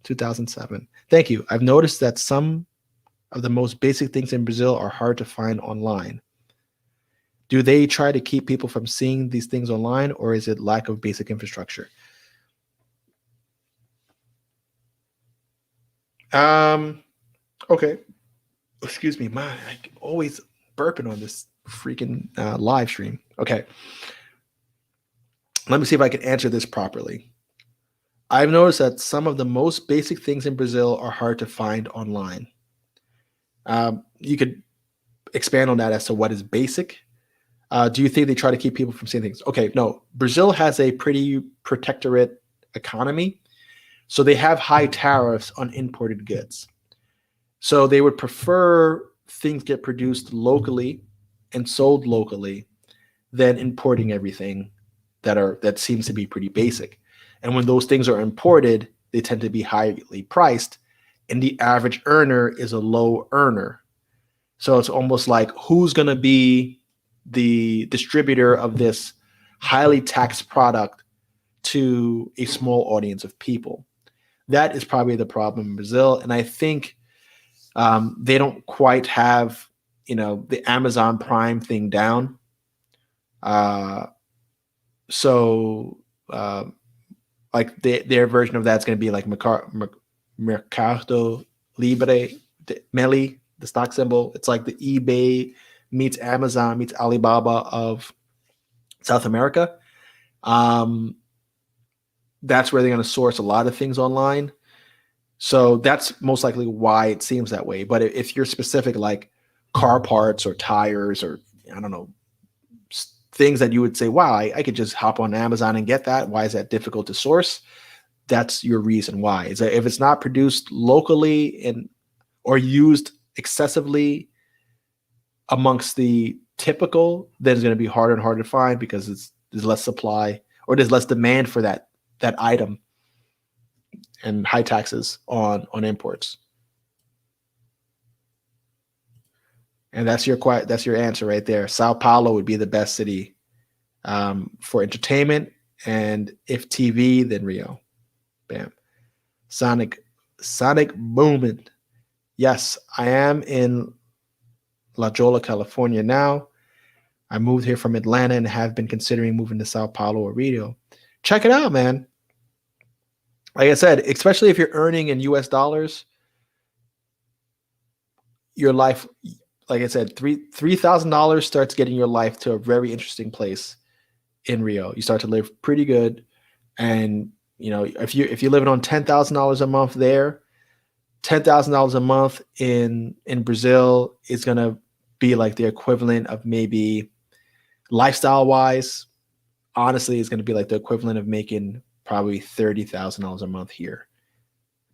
2007. Thank you. I've noticed that some of the most basic things in Brazil are hard to find online. Do they try to keep people from seeing these things online, or is it lack of basic infrastructure? Okay. Excuse me, I always burping on this freaking live stream. Okay. Let me see if I can answer this properly. I've noticed that some of the most basic things in Brazil are hard to find online. You could expand on that as to what is basic. Do you think they try to keep people from seeing things? Okay, no. Brazil has a pretty protectorate economy, so they have high tariffs on imported goods. So they would prefer things get produced locally and sold locally than importing everything that seems to be pretty basic. And when those things are imported, they tend to be highly priced, and the average earner is a low earner. So it's almost like, who's going to be the distributor of this highly taxed product to a small audience of people? That is probably the problem in Brazil. And I think they don't quite have, the Amazon Prime thing down. So like their version of that's going to be like Mercado Libre, Meli, the stock symbol. It's like the eBay meets Amazon meets Alibaba of South America. That's where they're going to source a lot of things online. So that's most likely why it seems that way. But if you're specific, like car parts or tires or, I don't know, things that you would say, wow, I could just hop on Amazon and get that. Why is that difficult to source? That's your reason why. Is that if it's not produced locally or used excessively amongst the typical, then it's going to be harder and harder to find, because there's less supply, or there's less demand for that item, and high taxes on imports. And that's your answer right there. Sao Paulo would be the best city for entertainment, and if TV, then Rio. Bam. Sonic Booming. Yes, I am in La Jolla, California now. I moved here from Atlanta and have been considering moving to Sao Paulo or Rio. Check it out, man. Like I said, especially if you're earning in US dollars, your life, like I said, $3,000 starts getting your life to a very interesting place in Rio. You start to live pretty good, and if you're living on $10,000 a month there, $10,000 a month in Brazil is gonna be like the equivalent of maybe lifestyle wise. Honestly, it's gonna be like the equivalent of making probably $30,000 a month here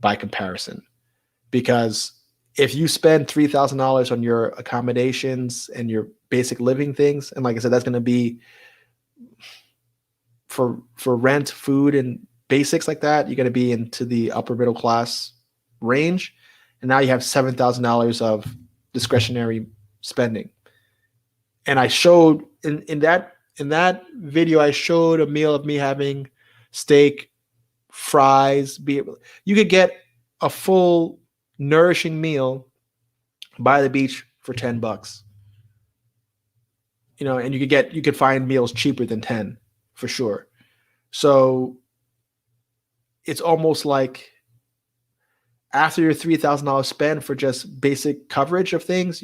by comparison. Because if you spend $3,000 on your accommodations and your basic living things, and like I said, that's gonna be for rent, food, and basics like that, you're gonna be into the upper middle class range, and now you have $7,000 of discretionary spending. And I showed in that video, I showed a meal of me having steak, fries. You could get a full nourishing meal by the beach for $10. And you could find meals cheaper than 10 for sure. So it's almost like after your $3,000 spend for just basic coverage of things,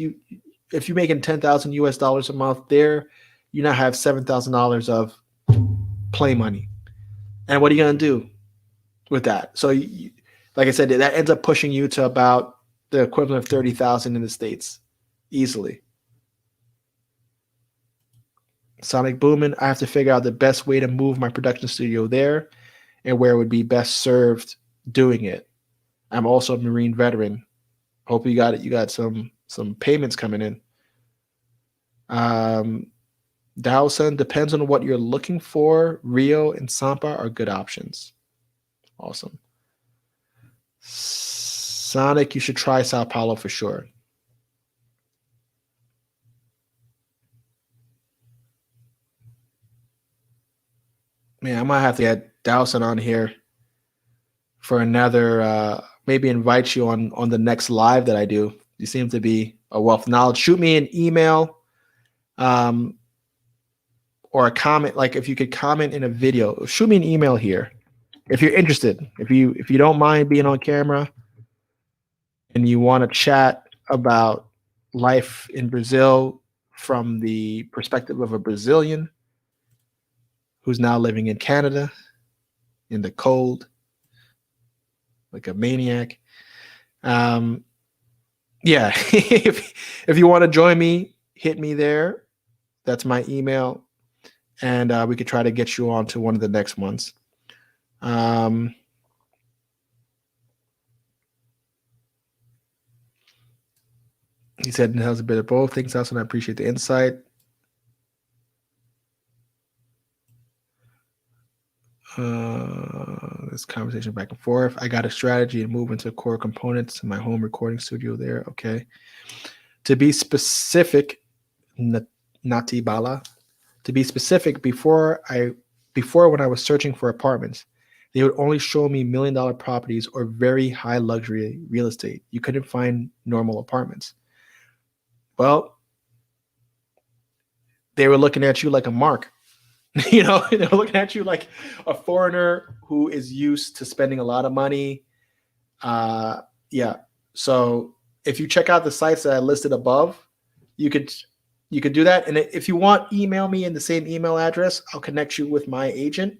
if you're making $10,000 a month there, you now have $7,000 of play money. And what are you going to do with that? So, like I said, that ends up pushing you to about the equivalent of 30,000 in the States easily. Sonic Boomin', I have to figure out the best way to move my production studio there and where it would be best served doing it. I'm also a Marine veteran. Hope you got it. You got some payments coming in. Dowson, depends on what you're looking for. Rio and Sampa are good options. Awesome. Sonic, you should try Sao Paulo for sure. Man, I might have to get Dowson on here for another, maybe invite you on the next live that I do. You seem to be a wealth of knowledge. Shoot me an email or a comment. Like if you could comment in a video, shoot me an email here if you're interested. If you don't mind being on camera and you want to chat about life in Brazil from the perspective of a Brazilian who's now living in Canada in the cold, like a maniac. Yeah, if you want to join me, hit me there. That's my email, and we could try to get you on to one of the next ones. He said it has a bit of both. Thanks, Nelson. I appreciate the insight. This conversation back and forth. I got a strategy and move into core components in my home recording studio there. Okay. To be specific, Natibala, to be specific, before when I was searching for apartments, they would only show me $1 million properties or very high luxury real estate. You couldn't find normal apartments. Well, they were looking at you like a mark. They're looking at you like a foreigner who is used to spending a lot of money. Yeah. So if you check out the sites that I listed above, you could do that. And if you want, email me in the same email address. I'll connect you with my agent,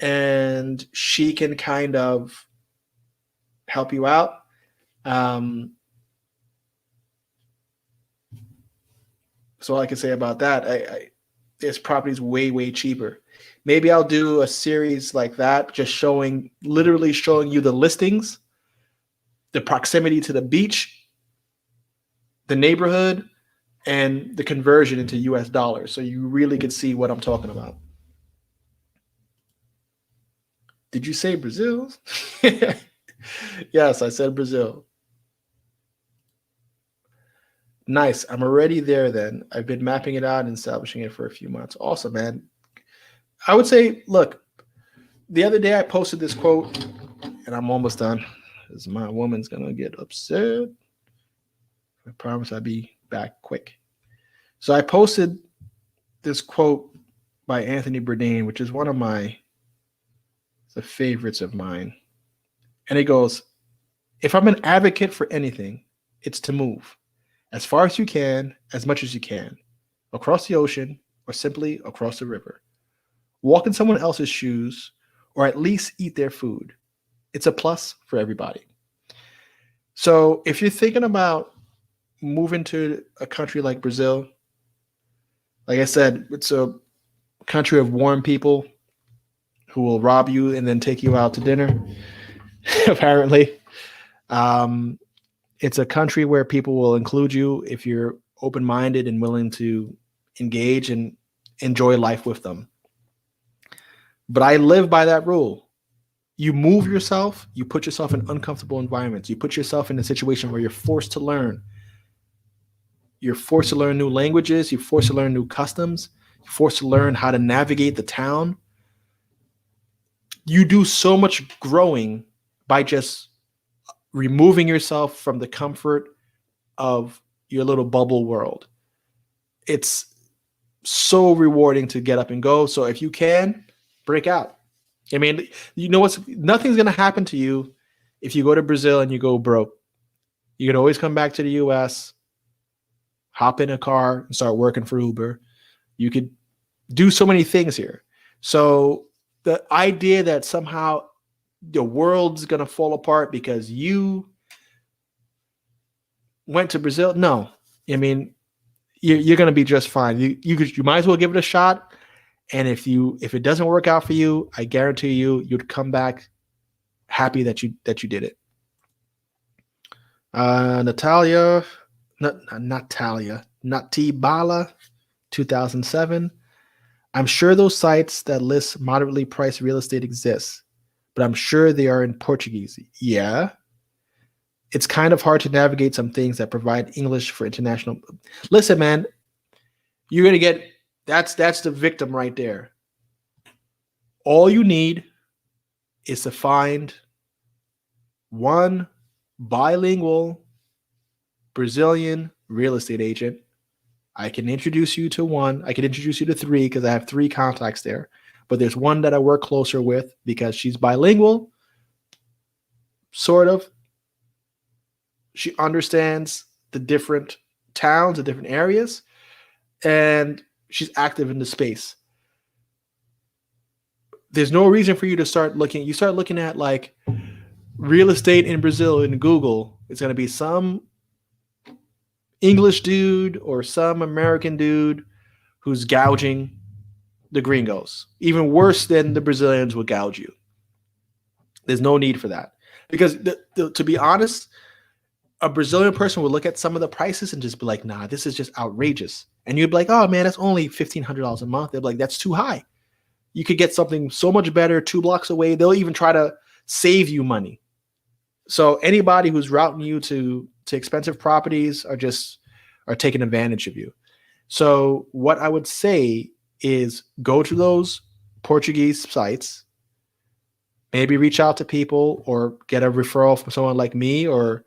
and she can kind of help you out. So all I can say about that, this property is way, way cheaper. Maybe I'll do a series like that, just literally showing you the listings, the proximity to the beach, the neighborhood, and the conversion into US dollars. So you really could see what I'm talking about. Did you say Brazil? Yes, I said Brazil. Nice. I'm already there then. I've been mapping it out and establishing it for a few months. Awesome, man. I would say, look, the other day I posted this quote, and I'm almost done, because my woman's going to get upset. I promise I'll be back quick. So I posted this quote by Anthony Bourdain, which is one of the favorites of mine. And it goes, if I'm an advocate for anything, It's to move as far as you can, as much as you can, across the ocean or simply across the river. Walk in someone else's shoes or at least eat their food. It's a plus for everybody. So if you're thinking about moving to a country like Brazil, like I said, it's a country of warm people who will rob you and then take you out to dinner, apparently. Um, it's a country where people will include you if you're open minded and willing to engage and enjoy life with them. But I live by that rule. You move yourself, you put yourself in uncomfortable environments, you put yourself in a situation where you're forced to learn. You're forced to learn new languages, you're forced to learn new customs, you're forced to learn how to navigate the town. You do so much growing by just removing yourself from the comfort of your little bubble world. It's so rewarding to get up and go. So if you can, break out. I mean, you know what's nothing's gonna happen to you if you go to Brazil and you go broke. You can always come back to the US, hop in a car and start working for Uber. You could do so many things here. So the idea that somehow the world's gonna fall apart because you went to Brazil, no. I mean, you're gonna be just fine. You might as well give it a shot. And if it doesn't work out for you, I guarantee you'd come back happy that you did it. Natalia, Natibala, 2007. I'm sure those sites that list moderately priced real estate exist, but I'm sure they are in Portuguese. Yeah. It's kind of hard to navigate some things that provide English for international. Listen, man, you're going to get that's the victim right there. All you need is to find one bilingual Brazilian real estate agent. I can introduce you to one. I can introduce you to three because I have 3 contacts there. But there's one that I work closer with because she's bilingual, sort of. She understands the different towns, the different areas, and she's active in the space. There's no reason for you to start looking. You start looking at like real estate in Brazil in Google. It's going to be some English dude or some American dude who's gouging the gringos. Even worse than the Brazilians would gouge you. There's no need for that. Because to be honest, a Brazilian person would look at some of the prices and just be like, nah, this is just outrageous. And you'd be like, oh man, that's only $1,500 a month. They'd be like, that's too high. You could get something so much better 2 blocks away. They'll even try to save you money. So anybody who's routing you to expensive properties are taking advantage of you. So what I would say is go to those Portuguese sites, maybe reach out to people or get a referral from someone like me or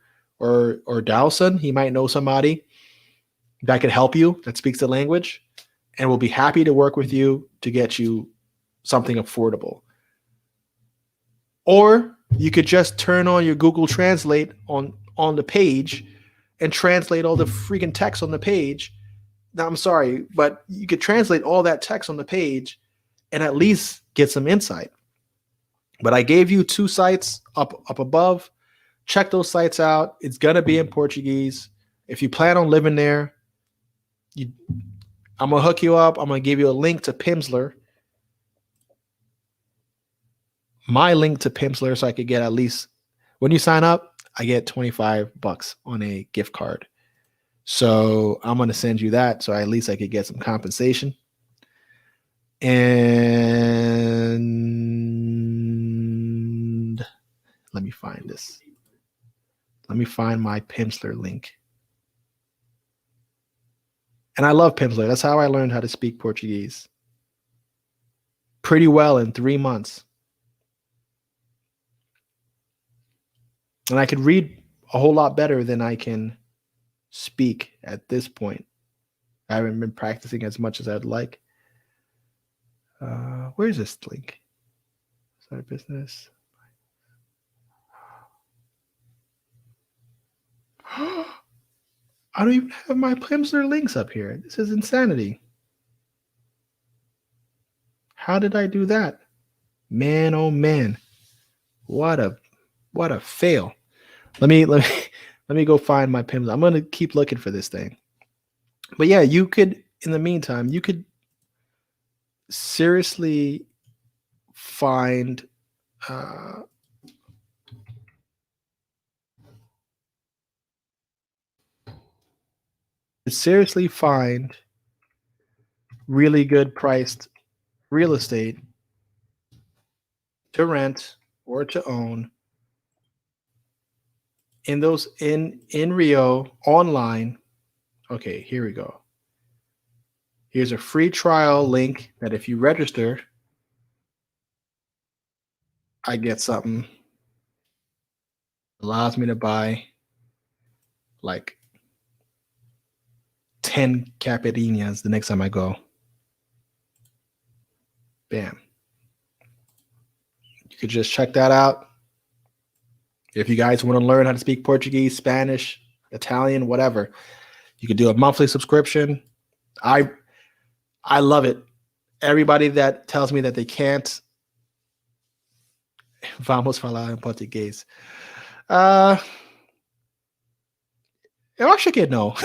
Dowson. He might know somebody that could help you that speaks the language, and we'll be happy to work with you to get you something affordable. Or you could just turn on your Google Translate on the page and translate all the freaking text on the page. Now, I'm sorry, but you could translate all that text on the page and at least get some insight. But I gave you 2 sites up above. Check those sites out. It's going to be in Portuguese. If you plan on living there, I'm going to hook you up. I'm going to give you a link to Pimsleur. My link to Pimsleur, so I could get at least, when you sign up, I get $25 on a gift card. So I'm going to send you that so at least I could get some compensation. And let me find this. Let me find my Pimsleur link. And I love Pimsleur. That's how I learned how to speak Portuguese. Pretty well in 3 months. And I could read a whole lot better than I can speak at this point. I haven't been practicing as much as I'd like. Where's this link? Start business. I don't even have my Pimsleur links up here. This is insanity. How did I do that? Man, oh man. What a fail. Let me let me go find my Pimsleur. I'm gonna keep looking for this thing. But yeah, you could, in the meantime, you could seriously find really good priced real estate to rent or to own in those in Rio online. Okay, here we go. Here's a free trial link that if you register, I get something. Allows me to buy like 10 caipirinhas the next time I go. Bam. You could just check that out. If you guys want to learn how to speak Portuguese, Spanish, Italian, whatever, you could do a monthly subscription. I love it. Everybody that tells me that they can't, vamos falar em português. Eu acho que não.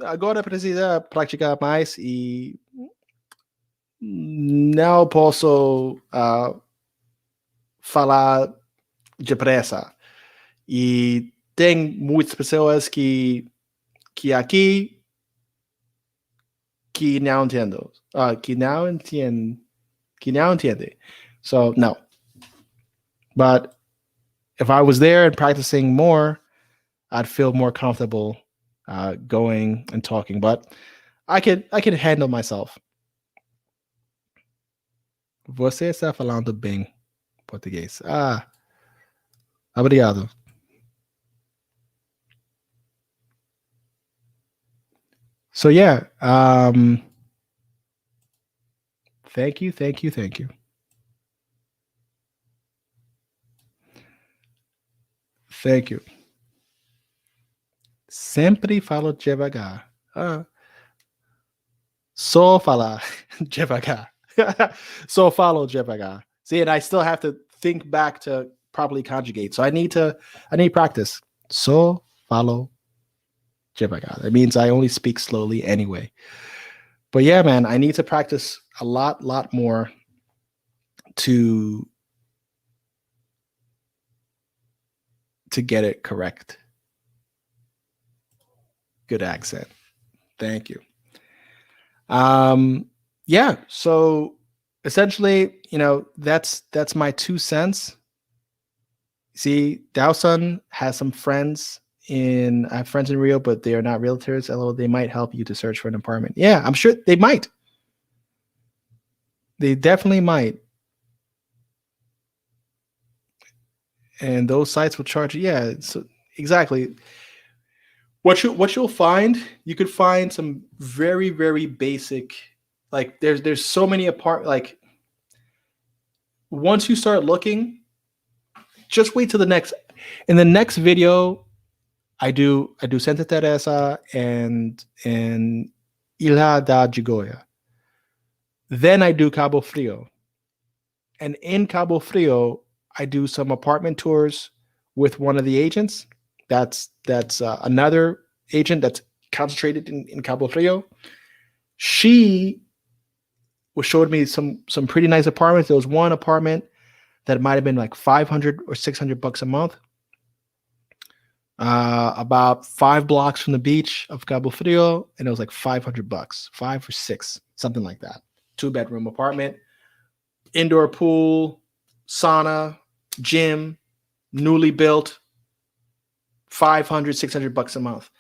Agora precisa praticar mais e não posso falar depressa. E tem muitas pessoas que aqui que não entendo, que não entende. So no. But if I was there and practicing more, I'd feel more comfortable going and talking. But I can handle myself. Você está falando bem português. Obrigado. So yeah, thank you. Thank you. Sempre falo devagar. Só falar devagar. Só falo devagar. See, and I still have to think back to properly conjugate. So I need practice. Só falo devagar. That means I only speak slowly anyway. But yeah, man, I need to practice a lot more to get it correct. Good accent. Thank you. Yeah, so essentially, that's my 2 cents. See, Dowson has some friends I have friends in Rio, but they are not realtors. Although they might help you to search for an apartment. Yeah, I'm sure they might. They definitely might. And those sites will charge you. Yeah, so exactly. What you'll find, you could find some very, very basic, like there's so many like once you start looking, just wait till in the next video, I do Santa Teresa and Ilha da Gigoia. Then I do Cabo Frio. And in Cabo Frio, I do some apartment tours with one of the agents. That's another agent that's concentrated in Cabo Frio. She showed me some pretty nice apartments. There was one apartment that might have been like $500 or $600 a month. About 5 blocks from the beach of Cabo Frio, and it was like $500, 5 or 6, something like that. 2-bedroom apartment, indoor pool, sauna, gym, newly built, $500, $600 a month.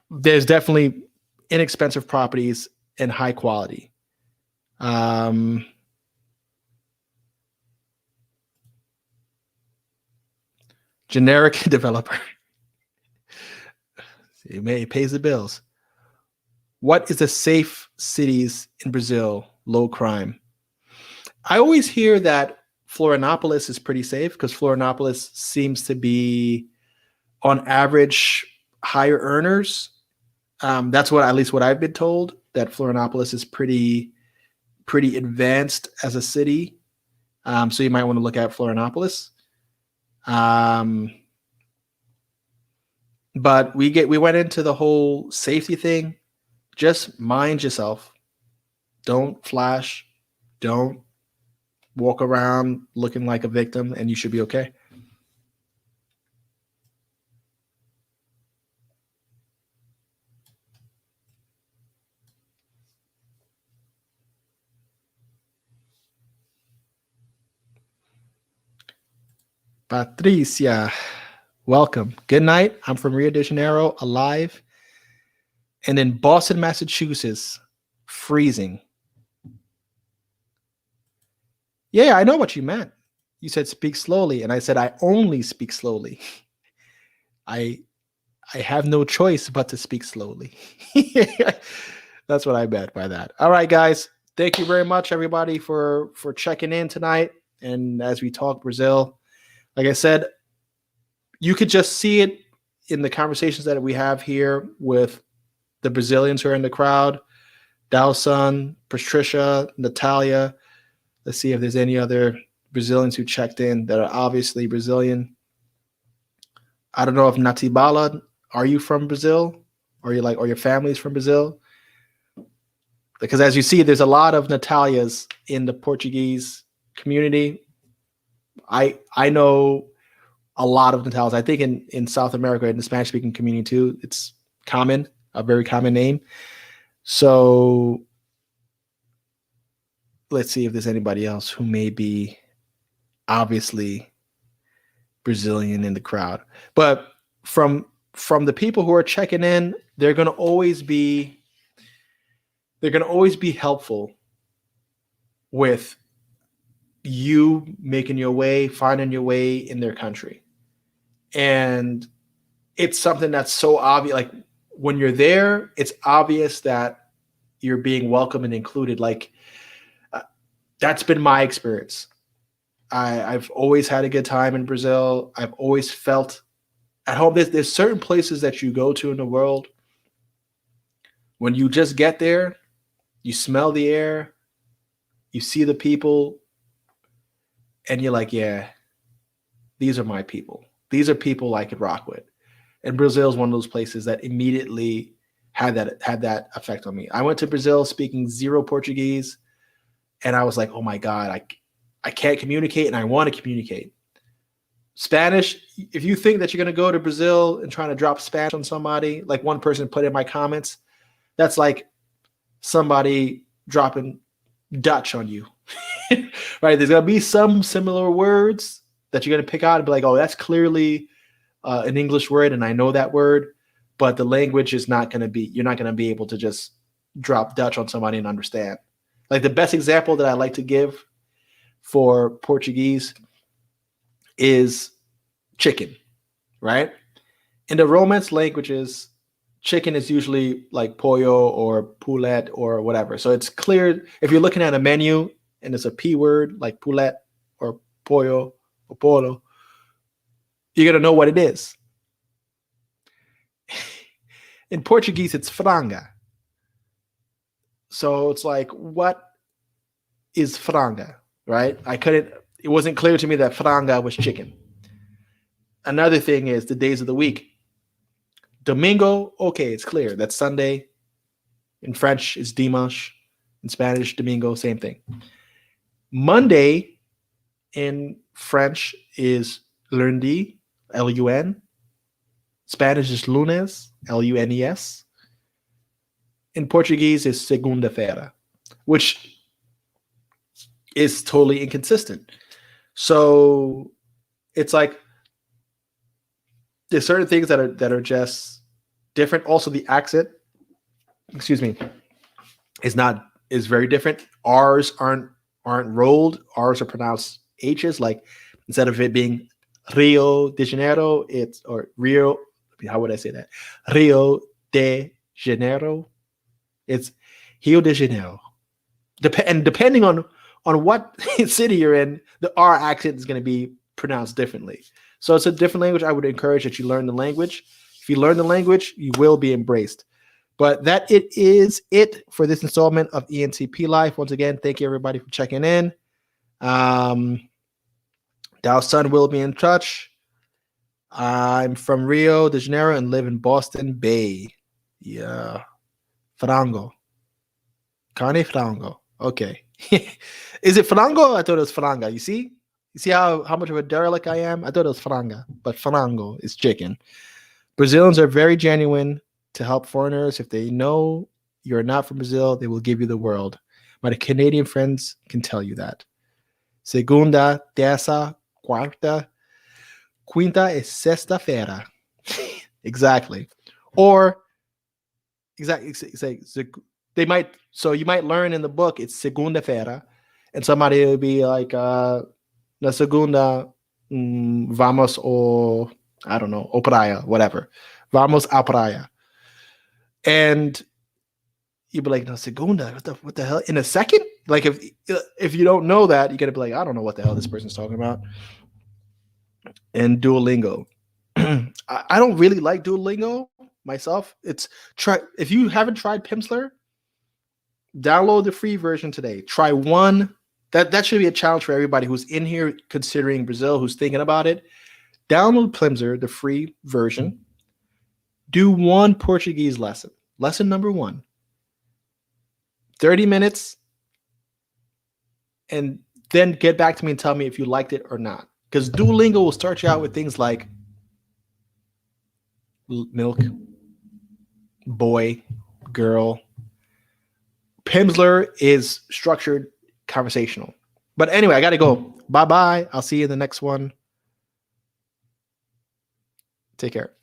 There's definitely inexpensive properties and high quality. Generic developer. It pays the bills. What is the safe cities in Brazil? Low crime. I always hear that Florianopolis is pretty safe because Florianopolis seems to be on average, higher earners. That's what, at least what I've been told, that Florianopolis is pretty advanced as a city. So you might want to look at Florianopolis. But we went into the whole safety thing. Just mind yourself. Don't flash. Don't walk around looking like a victim, and you should be okay. Patricia, welcome. Good night. I'm from Rio de Janeiro, alive. And in Boston, Massachusetts, freezing. Yeah, I know what you meant. You said speak slowly, and I said I only speak slowly. I have no choice but to speak slowly. That's what I meant by that. All right, guys. Thank you very much, everybody, for checking in tonight. And as we talk Brazil, like I said, you could just see it in the conversations that we have here with the Brazilians who are in the crowd. Dawson, Patricia, Natalia. Let's see if there's any other Brazilians who checked in that are obviously Brazilian. I don't know if Natibala, are you from Brazil? Or your family's from Brazil? Because as you see, there's a lot of Natalias in the Portuguese community. I know a lot of Natalias. I think in South America, in the Spanish-speaking community too, it's common, a very common name. So let's see if there's anybody else who may be obviously Brazilian in the crowd. But from the people who are checking in, they're going to always be helpful with you making your way, finding your way in their country. And it's something that's so obvious. Like when you're there, it's obvious that you're being welcome and included. Like that's been my experience. I've always had a good time in Brazil. I've always felt at home. There's certain places that you go to in the world. When you just get there, you smell the air, you see the people, and you're like, yeah, these are my people. These are people I could rock with. And Brazil is one of those places that immediately had that effect on me. I went to Brazil speaking zero Portuguese, and I was like, oh my God, I can't communicate, and I want to communicate. Spanish, if you think that you're going to go to Brazil and trying to drop Spanish on somebody, like one person put in my comments, that's like somebody dropping Dutch on you, right? There's going to be some similar words that you're going to pick out and be like, oh, that's clearly an English word, and I know that word, but the language is not going to be, you're not going to be able to just drop Dutch on somebody and understand. Like the best example that I like to give for Portuguese is chicken, right? In the Romance languages, chicken is usually like pollo or poulet or whatever. So it's clear if you're looking at a menu and it's a P word like poulet or pollo or polo, you're going to know what it is. In Portuguese, it's franga. So it's like, what is franga, right? It wasn't clear to me that franga was chicken. Another thing is the days of the week. Domingo, okay, it's clear. That's Sunday. In French, it's dimanche. In Spanish, domingo, same thing. Monday in French is lundi, L-U-N. Spanish is lunes, L-U-N-E-S. In Portuguese is segunda-feira, which is totally inconsistent. So it's like there's certain things that are just different. Also, the accent, is very different. R's aren't rolled. R's are pronounced H's. Like instead of it being Rio de Janeiro, or Rio. How would I say that? Rio de Janeiro. It's Rio de Janeiro. And depending on what city you're in, the R accent is going to be pronounced differently. So it's a different language. I would encourage that you learn the language. If you learn the language, you will be embraced. But that it is it for this installment of ENTP Life. Once again, thank you everybody for checking in. Dow's son will be in touch. I'm from Rio de Janeiro and live in Boston Bay. Yeah. Frango. Carne frango. Okay. Is it frango? I thought it was franga. You see? You see how much of a derelict I am? I thought it was franga, but frango is chicken. Brazilians are very genuine to help foreigners. If they know you're not from Brazil, they will give you the world. My Canadian friends can tell you that. Segunda, terça, quarta, quinta e sexta-feira. Exactly. Or exactly. They might. So you might learn in the book it's segunda-feira, and somebody will be like, "Na segunda, vamos o I don't know, o praia, whatever. Vamos a praia." And you'd be like, "No, segunda, what the hell?" In a second, like if you don't know that, you're gonna be like, "I don't know what the hell this person's talking about." And Duolingo, I don't really like Duolingo myself. If you haven't tried Pimsleur, download the free version today. Try one. That should be a challenge for everybody who's in here considering Brazil, who's thinking about it. Download Pimsleur, the free version. Do one Portuguese lesson. Lesson number 1. 30 minutes. And then get back to me and tell me if you liked it or not. Because Duolingo will start you out with things like milk, boy, girl. Pimsleur is structured conversational. But anyway, I got to go. Bye-bye. I'll see you in the next one. Take care.